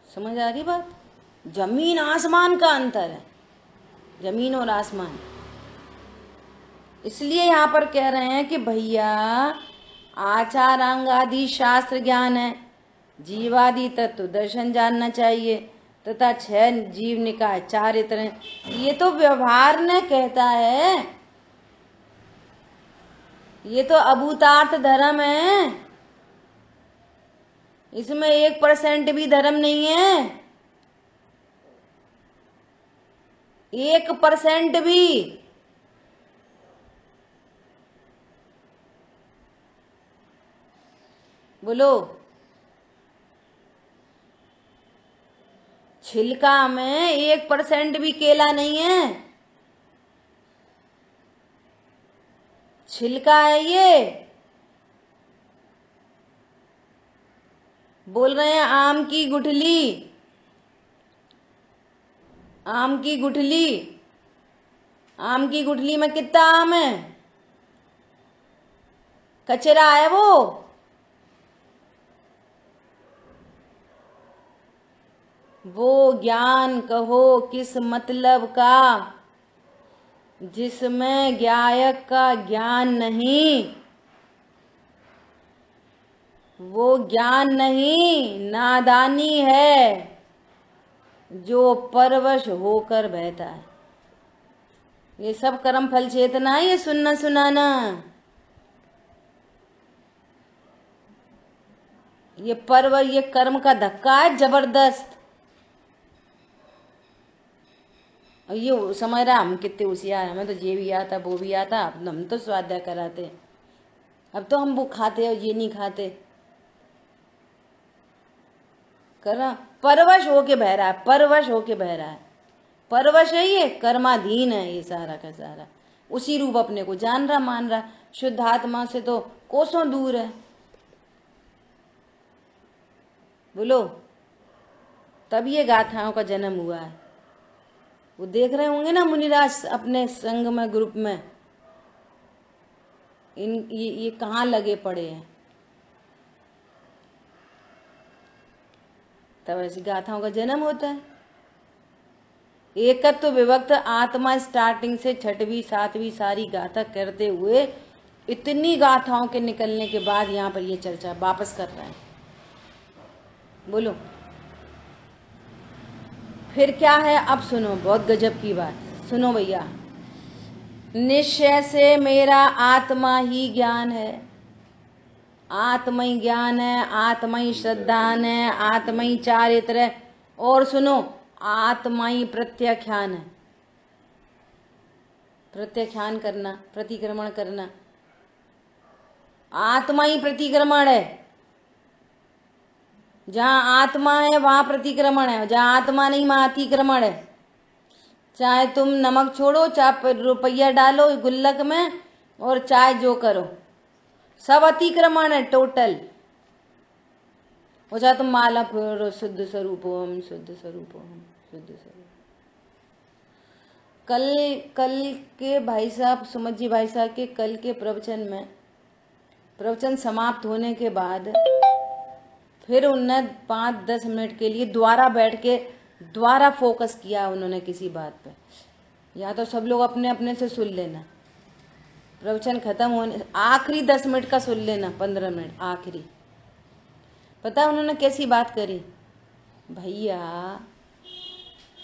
A: समझ आ रही बात? जमीन आसमान का अंतर है, जमीन और आसमान। इसलिए यहाँ पर कह रहे हैं कि भैया आचार अंग आदि शास्त्र ज्ञान है, जीवादि तत्व दर्शन जानना चाहिए, तथा 6 जीव निकाय चारित्र हैं। ये तो व्यवहार ने कहता है, ये तो अभूतार्थ धर्म है, इसमें 1% भी धर्म नहीं है, 1% भी। बोलो, छिलका में 1% भी केला नहीं है, छिलका है ये। बोल रहे हैं आम की गुठली, आम की गुठली, आम की गुठली में कितना आम है? कचरा है वो ज्ञान कहो किस मतलब का, जिसमें ज्ञायक का ज्ञान नहीं, वो ज्ञान नहीं, नादानी है जो परवश होकर बहता है। ये सब कर्म फल चेतना है, ये सुनना सुनाना, ये कर्म का धक्का है जबरदस्त। और ये समझ रहा हम कितने होशियार, हमें तो ये भी आता वो भी आता, अब हम तो स्वाध्याय कराते, अब तो हम वो खाते और ये नहीं खाते। करा परवश होके बह रहा है, परवश होके बह रहा है, परवश है, ये कर्माधीन है, ये सारा का सारा उसी रूप अपने को जान रहा मान रहा, शुद्ध आत्मा से तो कोसों दूर है। बोलो, तब ये गाथाओं का जन्म हुआ है। वो देख रहे होंगे ना मुनिराज अपने संग में, ग्रुप में, ये कहाँ लगे पड़े हैं, तब ऐसी गाथाओं का जन्म होता है। एकत्व विभक्त आत्मा स्टार्टिंग से 6वीं 7वीं सारी गाथा करते हुए इतनी गाथाओं के निकलने के बाद यहाँ पर ये चर्चा वापस कर रहे हैं। बोलो फिर क्या है? अब सुनो, बहुत गजब की बात सुनो भैया। निश्चय से मेरा आत्मा ही ज्ञान है, आत्मा ही ज्ञान है, आत्मा ही श्रद्धान है, आत्मा ही चारित्र है, और सुनो आत्मा ही प्रत्याख्यान है। प्रत्याख्यान करना, प्रतिक्रमण करना, आत्मा ही प्रतिक्रमण है। जहां आत्मा है वहां प्रतिक्रमण है, जहां आत्मा नहीं वहां अतिक्रमण है। चाहे तुम नमक छोड़ो, चाहे रुपया डालो गुल्लक में, और चाहे जो करो, सब अतिक्रमण है टोटल। और चाहे तुम माला फेरो, शुद्ध स्वरूपोहम, शुद्ध स्वरूपोहम, शुद्ध स्वरूप। कल के भाई साहब, सुमत जी भाई साहब के कल के प्रवचन में, प्रवचन समाप्त होने के बाद फिर उनने 5-10 मिनट के लिए दोबारा बैठ के दोबारा फोकस किया उन्होंने किसी बात पे। या तो सब लोग अपने अपने से सुन लेना, प्रवचन खत्म होने आखिरी 10 मिनट का सुन लेना, 15 मिनट आखिरी। पता है उन्होंने कैसी बात करी? भैया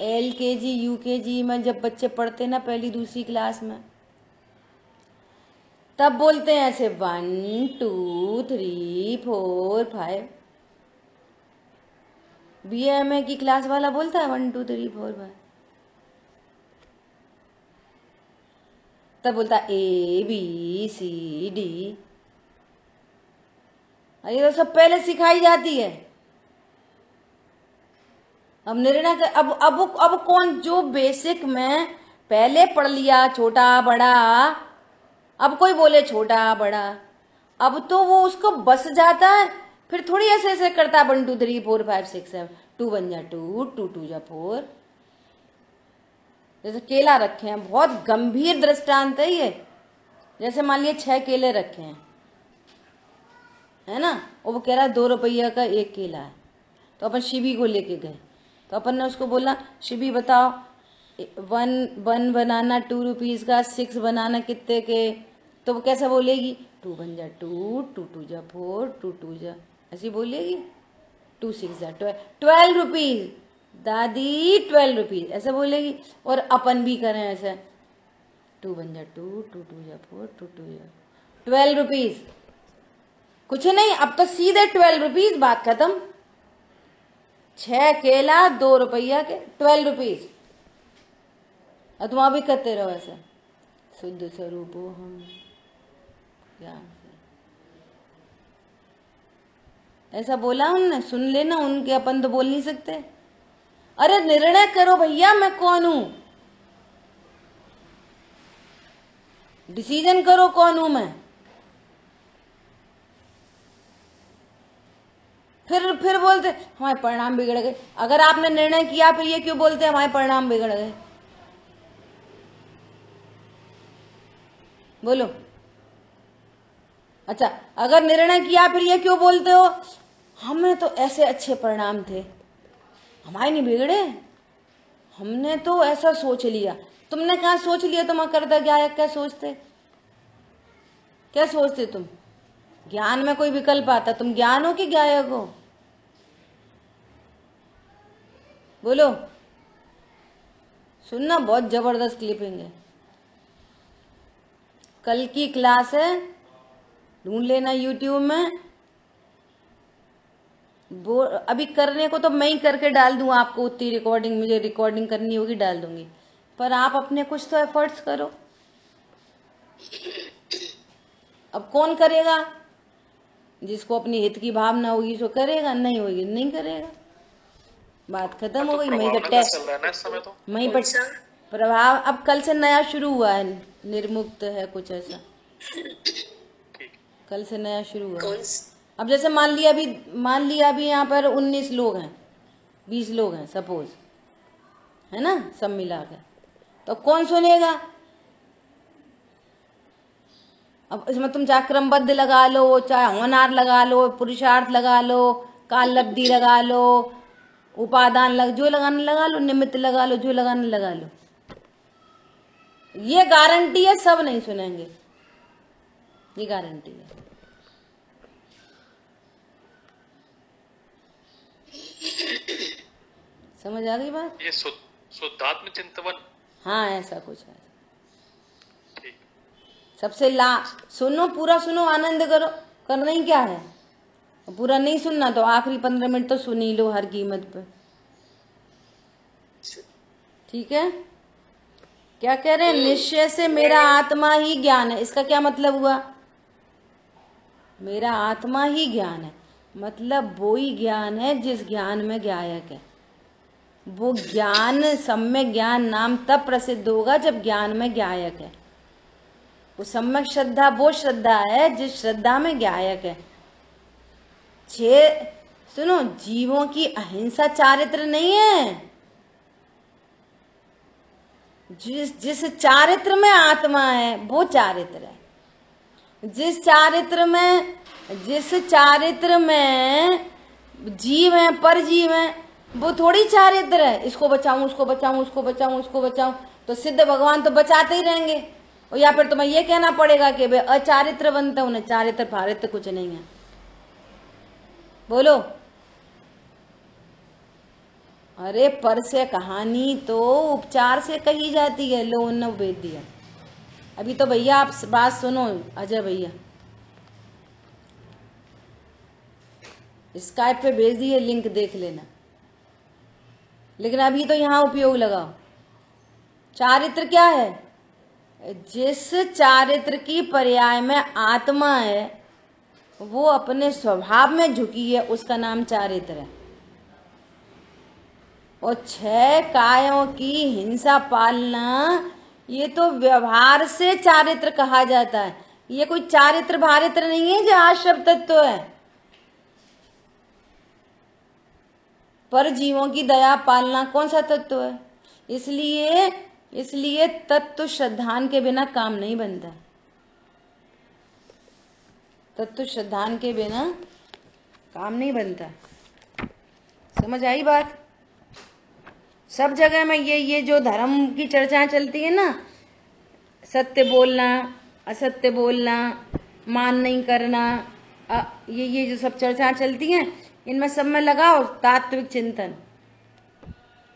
A: LKG UKG में जब बच्चे पढ़ते ना, 1ली 2री क्लास में, तब बोलते हैं ऐसे 1 2 3 4 5। BA MA की क्लास वाला बोलता है 1 2 3 4 5, तब बोलता है ABCD। अरे तो सब पहले सिखाई जाती है। अब निर्णय कर, अब कौन जो बेसिक में पहले पढ़ लिया छोटा बड़ा, अब कोई बोले छोटा बड़ा, अब तो वो उसको बस जाता है, फिर थोड़ी ऐसे ऐसे करता है 1 2 3 4 5 6 7, 2 1 जा 2, 2 2 जा 4। जैसे केला रखे हैं, बहुत गंभीर दृष्टांत है ये। जैसे मान लिया 6 केले रखे हैं, है ना, और वो कह रहा है 2 रुपया का 1 केला है। तो अपन शिवी को लेके गए, तो अपन ने उसको बोला शिवी बताओ 1 बनाना 2 रुपीज का, 6 बनाना कितने के? तो वो कैसे बोलेगी? 2 1 जा 2, 2 2 जा 4, 2 2 जा, ऐसी बोलेगी। 2 6 जा 12 रुपीज दादी, 12 रुपीज ऐसे बोलेगी। और अपन भी करें ऐसे 2 1 जा 2, 2 2 जा 4, 2 2 जा 12 रुपीज। कुछ नहीं, अब तो सीधे 12 रुपीज, बात खत्म। 6 केला 2 रुपया के 12 रुपीज। और तुम अभी करते रहो ऐसे, शुद्ध स्वरूप हम ज्ञान से। ऐसा बोला उनने, सुन लेना उनके, अपन तो बोल नहीं सकते। अरे निर्णय करो भैया, मैं कौन हूं, डिसीजन करो कौन हूं मैं। फिर बोलते हमारे परिणाम बिगड़ गए। अगर आपने निर्णय किया फिर ये क्यों बोलते हमारे परिणाम बिगड़ गए? बोलो। अच्छा, अगर निर्णय किया फिर ये क्यों बोलते हो हमें तो ऐसे अच्छे परिणाम थे, हमारे नहीं बिगड़े, हमने तो ऐसा सोच लिया। तुमने कहा सोच लिया? तुम करता क्या, क्या सोचते, क्या सोचते तुम? ज्ञान में कोई विकल्प आता, तुम ज्ञान हो कि ज्ञायक हो? बोलो। सुनना, बहुत जबरदस्त क्लिपिंग है, कल की क्लास है, ढूंढ लेना यूट्यूब में। वो अभी करने को तो मैं ही करके डाल दूं आपको, उतनी रिकॉर्डिंग मुझे रिकॉर्डिंग करनी होगी डाल दूंगी, पर आप अपने कुछ तो एफर्ट्स करो। अब कौन करेगा? जिसको अपनी हित की भावना होगी सो करेगा, नहीं होगी नहीं करेगा, बात खत्म हो गई। वहीं पर प्रभाव अब कल से नया शुरू हुआ है, निर्मुक्त है कुछ ऐसा, कल से नया शुरू हुआ है। अब जैसे मान लिया अभी यहाँ पर 19 लोग हैं, 20 लोग हैं सपोज, है ना, सब मिला कर, तो कौन सुनेगा? अब इसमें तुम चाहे क्रमबद्ध लगा लो, चाहे होनार लगा लो, पुरुषार्थ लगा लो, काल लब्धि लगा लो, उपादान जो लगाने लगा लो, निमित्त लगा लो, जो लगाने लगा लो, ये गारंटी है सब नहीं सुनेंगे, ये गारंटी है। समझ आ गई बात?
E: ये शुद्धात्म चिंतन,
A: हाँ ऐसा कुछ है। सबसे सुनो, पूरा सुनो, आनंद करो, करना ही क्या है। पूरा नहीं सुनना तो आखिरी 15 मिनट तो सुन ही लो हर कीमत पे, ठीक है? क्या कह रहे हैं? निश्चय से मेरा आत्मा ही ज्ञान है। इसका क्या मतलब हुआ? मेरा आत्मा ही ज्ञान है, मतलब वो ही ज्ञान है जिस ज्ञान में ज्ञायक है। वो ज्ञान, सम्यक ज्ञान नाम तब प्रसिद्ध होगा जब ज्ञान में ज्ञायक है। वो सम्यक श्रद्धा वो श्रद्धा है जिस श्रद्धा में ज्ञायक है। सुनो, जीवों की अहिंसा चारित्र नहीं है। जिस चारित्र में आत्मा है वो चारित्र है। जिस चारित्र में जीव है, पर जीव है, वो थोड़ी चारित्र है। इसको बचाऊं, उसको बचाऊं, उसको बचाऊं, उसको बचाऊं, तो सिद्ध भगवान तो बचाते ही रहेंगे। और या फिर तुम्हें ये कहना पड़ेगा कि वे अचारित्र बनते, उन्हें चारित्र फारित्र कुछ नहीं है। बोलो। अरे पर से कहानी तो उपचार से कही जाती है, लो उन्होंने भेज दिया। अभी तो भैया आप बात सुनो, अजय भैया स्काइप पे भेज दिए लिंक, देख लेना। लेकिन अभी तो यहाँ उपयोग लगाओ। चारित्र क्या है? जिस चारित्र की पर्याय में आत्मा है, वो अपने स्वभाव में झुकी है, उसका नाम चारित्र है। और 6 कायों की हिंसा पालना, ये तो व्यवहार से चारित्र कहा जाता है। ये कोई चारित्र भारित्र नहीं है जो आश्रव तत्व है। पर जीवों की दया पालना कौन सा तत्व है? इसलिए तत्व श्रद्धान के बिना काम नहीं बनता। तत्व श्रद्धान के बिना काम नहीं बनता। समझ आई बात? सब जगह में ये जो धर्म की चर्चा चलती है ना, सत्य बोलना, असत्य बोलना, मान नहीं करना, ये जो सब चर्चा चलती हैं, इनमें सब में लगाओ तात्विक चिंतन।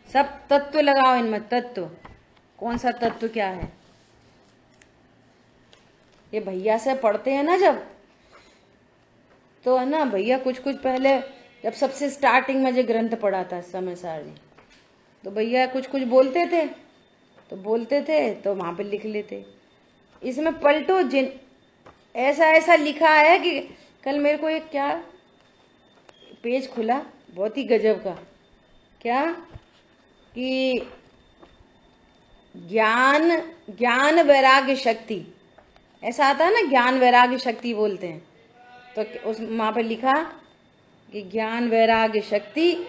A: सब तत्व लगाओ इनमें। तत्व कौन सा तत्व क्या है? ये भैया से पढ़ते हैं ना जब, तो है ना भैया कुछ पहले जब सबसे स्टार्टिंग में जो ग्रंथ पढ़ा था समय सारणी, तो भैया कुछ बोलते थे तो वहां पे लिख लेते। इसमें पलटो, जिन ऐसा लिखा है कि कल मेरे को एक क्या पेज खुला बहुत ही गजब का, क्या कि ज्ञान वैराग्य शक्ति, ऐसा आता है ना, ज्ञान वैराग्य शक्ति बोलते हैं। तो उस वहां पे लिखा कि ज्ञान वैराग्य शक्ति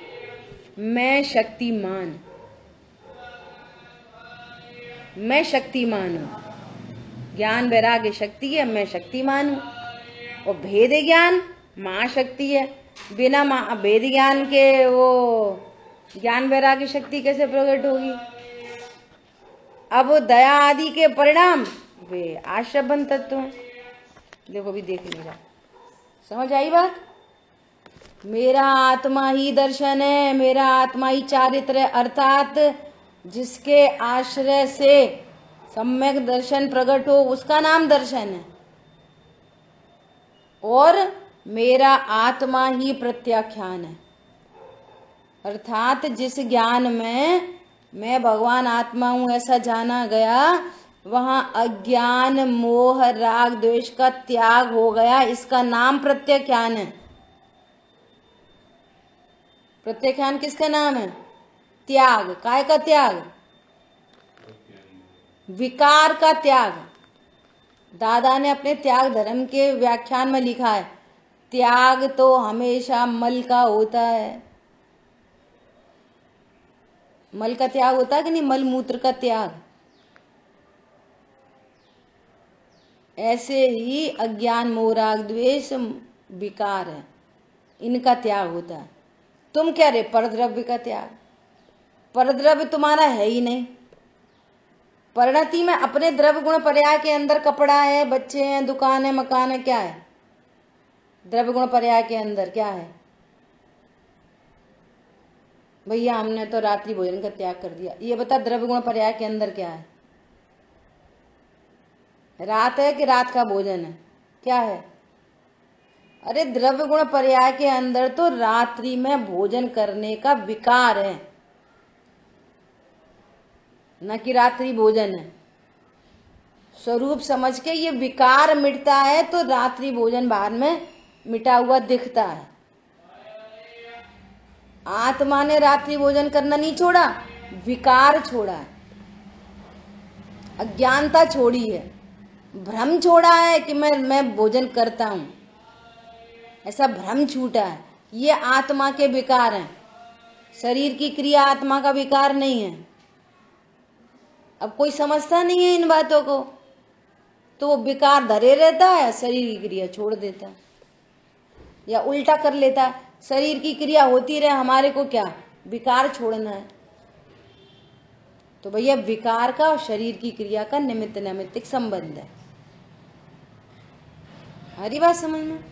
A: मैं शक्तिमान हूं। ज्ञान वैराग्य शक्ति है, मैं शक्तिमान हूं। और भेद ज्ञान महाशक्ति है। बिना भेद ज्ञान के वो ज्ञान वैराग्य शक्ति कैसे प्रकट होगी? अब दया आदि के परिणाम वे आश्रबन तत्व हैं। देखो भी देख लीजिए, समझ आई बात? मेरा आत्मा ही दर्शन है, मेरा आत्मा ही चारित्र है, अर्थात जिसके आश्रय से सम्यक दर्शन प्रकट हो उसका नाम दर्शन है। और मेरा आत्मा ही प्रत्याख्यान है, अर्थात जिस ज्ञान में मैं भगवान आत्मा हूं ऐसा जाना गया, वहां अज्ञान मोह राग द्वेष का त्याग हो गया, इसका नाम प्रत्याख्यान है। प्रत्याख्यान किसका नाम है? त्याग। काय का त्याग? विकार का त्याग। दादा ने अपने त्याग धर्म के व्याख्यान में लिखा है, त्याग तो हमेशा मल का होता है। मल का त्याग होता है कि नहीं? मल मूत्र का त्याग। ऐसे ही अज्ञान मोह राग द्वेष विकार है, इनका त्याग होता है। तुम क्या रे? परद्रव्य का त्याग। परद्रव्य तुम्हारा है ही नहीं। परिणति में अपने द्रव्य गुण पर्याय के अंदर कपड़ा है, बच्चे हैं, दुकान है, मकान है, क्या है? द्रव्य गुण पर्याय के अंदर क्या है? भैया हमने तो रात्रि भोजन का त्याग कर दिया। ये बता द्रव्य गुण पर्याय के अंदर क्या है? रात है कि रात का भोजन है? क्या है? अरे द्रव्य गुण पर्याय के अंदर तो रात्रि में भोजन करने का विकार है, न कि रात्रि भोजन है। स्वरूप समझ के ये विकार मिटता है तो रात्रि भोजन बाद में मिटा हुआ दिखता है। आत्मा ने रात्रि भोजन करना नहीं छोड़ा, विकार छोड़ा है, अज्ञानता छोड़ी है, भ्रम छोड़ा है कि मैं भोजन करता हूं, ऐसा भ्रम छूटा है। ये आत्मा के विकार हैं। शरीर की क्रिया आत्मा का विकार नहीं है। अब कोई समझता नहीं है इन बातों को, तो वो विकार धरे रहता है, शरीर की क्रिया छोड़ देता है, या उल्टा कर लेता है, शरीर की क्रिया होती रहे, हमारे को क्या विकार छोड़ना है। तो भैया विकार का और शरीर की क्रिया का निमित्त नैमित्तिक संबंध है। हरी बात समझ में?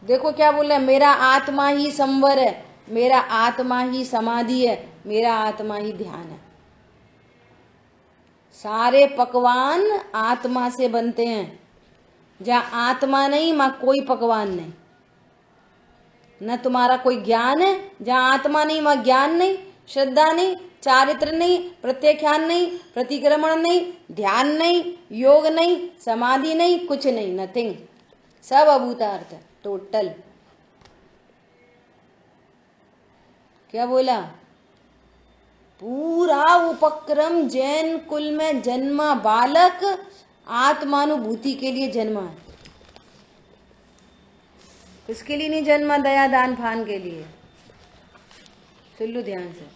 A: देखो क्या बोल रहा है, मेरा आत्मा ही संवर है, मेरा आत्मा ही समाधि है, मेरा आत्मा ही ध्यान है। सारे पकवान आत्मा से बनते हैं। जहां आत्मा नहीं वहां कोई पकवान नहीं। न तुम्हारा कोई ज्ञान है, जहां आत्मा नहीं वहां ज्ञान नहीं, श्रद्धा नहीं, चारित्र नहीं, प्रत्याख्यान नहीं, प्रतिक्रमण नहीं, ध्यान नहीं, योग नहीं, समाधि नहीं, कुछ नहीं, नथिंग, सब अभूतार्थ है, टोटल। क्या बोला? पूरा उपक्रम जैन कुल में जन्मा बालक आत्मानुभूति के लिए जन्मा है। किसके लिए नहीं जन्मा? दया दान फान के लिए। सुन लो ध्यान से,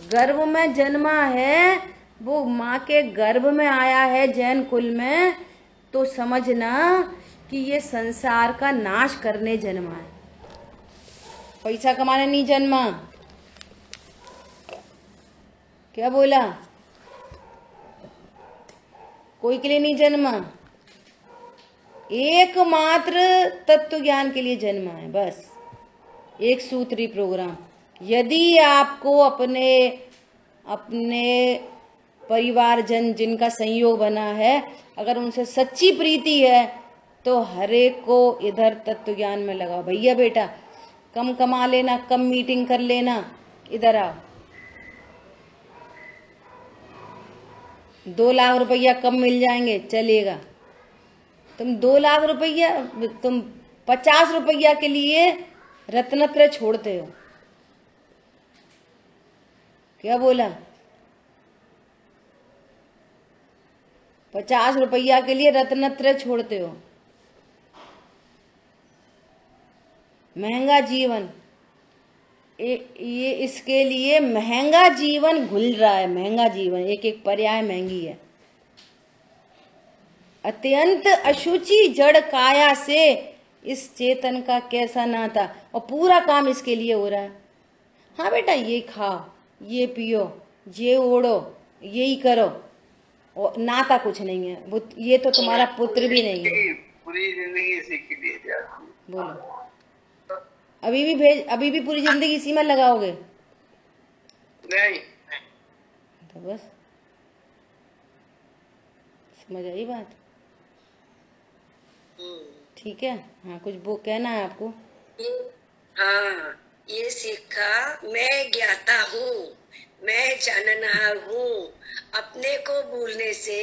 A: गर्भ में जन्मा है, वो माँ के गर्भ में आया है जैन कुल में, तो समझना कि ये संसार का नाश करने जन्मा है, पैसा कमाने नहीं जन्मा। क्या बोला? कोई के लिए नहीं जन्मा, एकमात्र तत्व ज्ञान के लिए जन्मा है, बस एक सूत्री प्रोग्राम। यदि आपको अपने परिवारजन जिनका संयोग बना है, अगर उनसे सच्ची प्रीति है, तो हर एक को इधर तत्व ज्ञान में लगाओ। भैया बेटा कम कमा लेना, कम मीटिंग कर लेना, इधर आओ। 2 लाख रुपया कम मिल जाएंगे, चलेगा। तुम 2 लाख रुपया, तुम 50 रुपया के लिए रत्नत्रय छोड़ते हो। क्या बोला? 50 रुपया के लिए रत्नत्रय छोड़ते हो। महंगा जीवन, ये इसके लिए महंगा जीवन घुल रहा है, महंगा जीवन, एक एक पर्याय महंगी है। अत्यंत अशुचि जड़ काया से इस चेतन का कैसा नाता, और पूरा काम इसके लिए हो रहा है। हाँ बेटा, ये खाओ, ये पियो, ये ओढ़ो, यही करो, और नाता कुछ नहीं है। वो ये तो तुम्हारा पुत्र भी नहीं है।
C: पूरी जिंदगी इसी के लिए जाती है।
A: बोलो, अभी भी पूरी जिंदगी इसी में लगाओगे?
C: नहीं,
A: तो बस समझ आई बात? ठीक है। हाँ, कुछ वो कहना है आपको?
F: हाँ, ये सीखा, मैं ज्ञाता हूँ, मैं जाननहार हूँ। अपने को भूलने से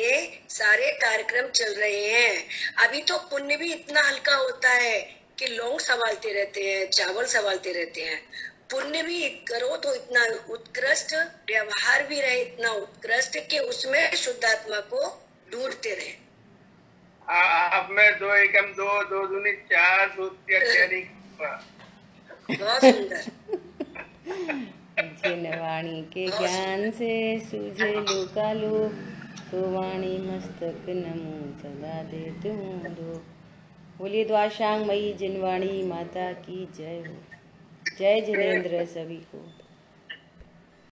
F: सारे कार्यक्रम चल रहे हैं। अभी तो पुण्य भी इतना हल्का होता है कि लौंग संभालते रहते हैं, चावल संभालते रहते हैं। पुण्य भी करो तो इतना उत्कृष्ट, व्यवहार भी रहे इतना उत्कृष्ट कि उसमें शुद्धात्मा को ढूंढते रहे।
C: अब मैं 2 एकम 2, 2 दूनी 4 सूत्र के अत्यधिक
F: बहुत सुंदर।
A: जिन वाणी के ज्ञान से सूझे लोकालो, तो वाणी मस्तक नमो सदा दे तुम दो। बोलिए द्वाशांग मई जिनवाणी माता की जय हो। जय जिनेन्द्र सभी को।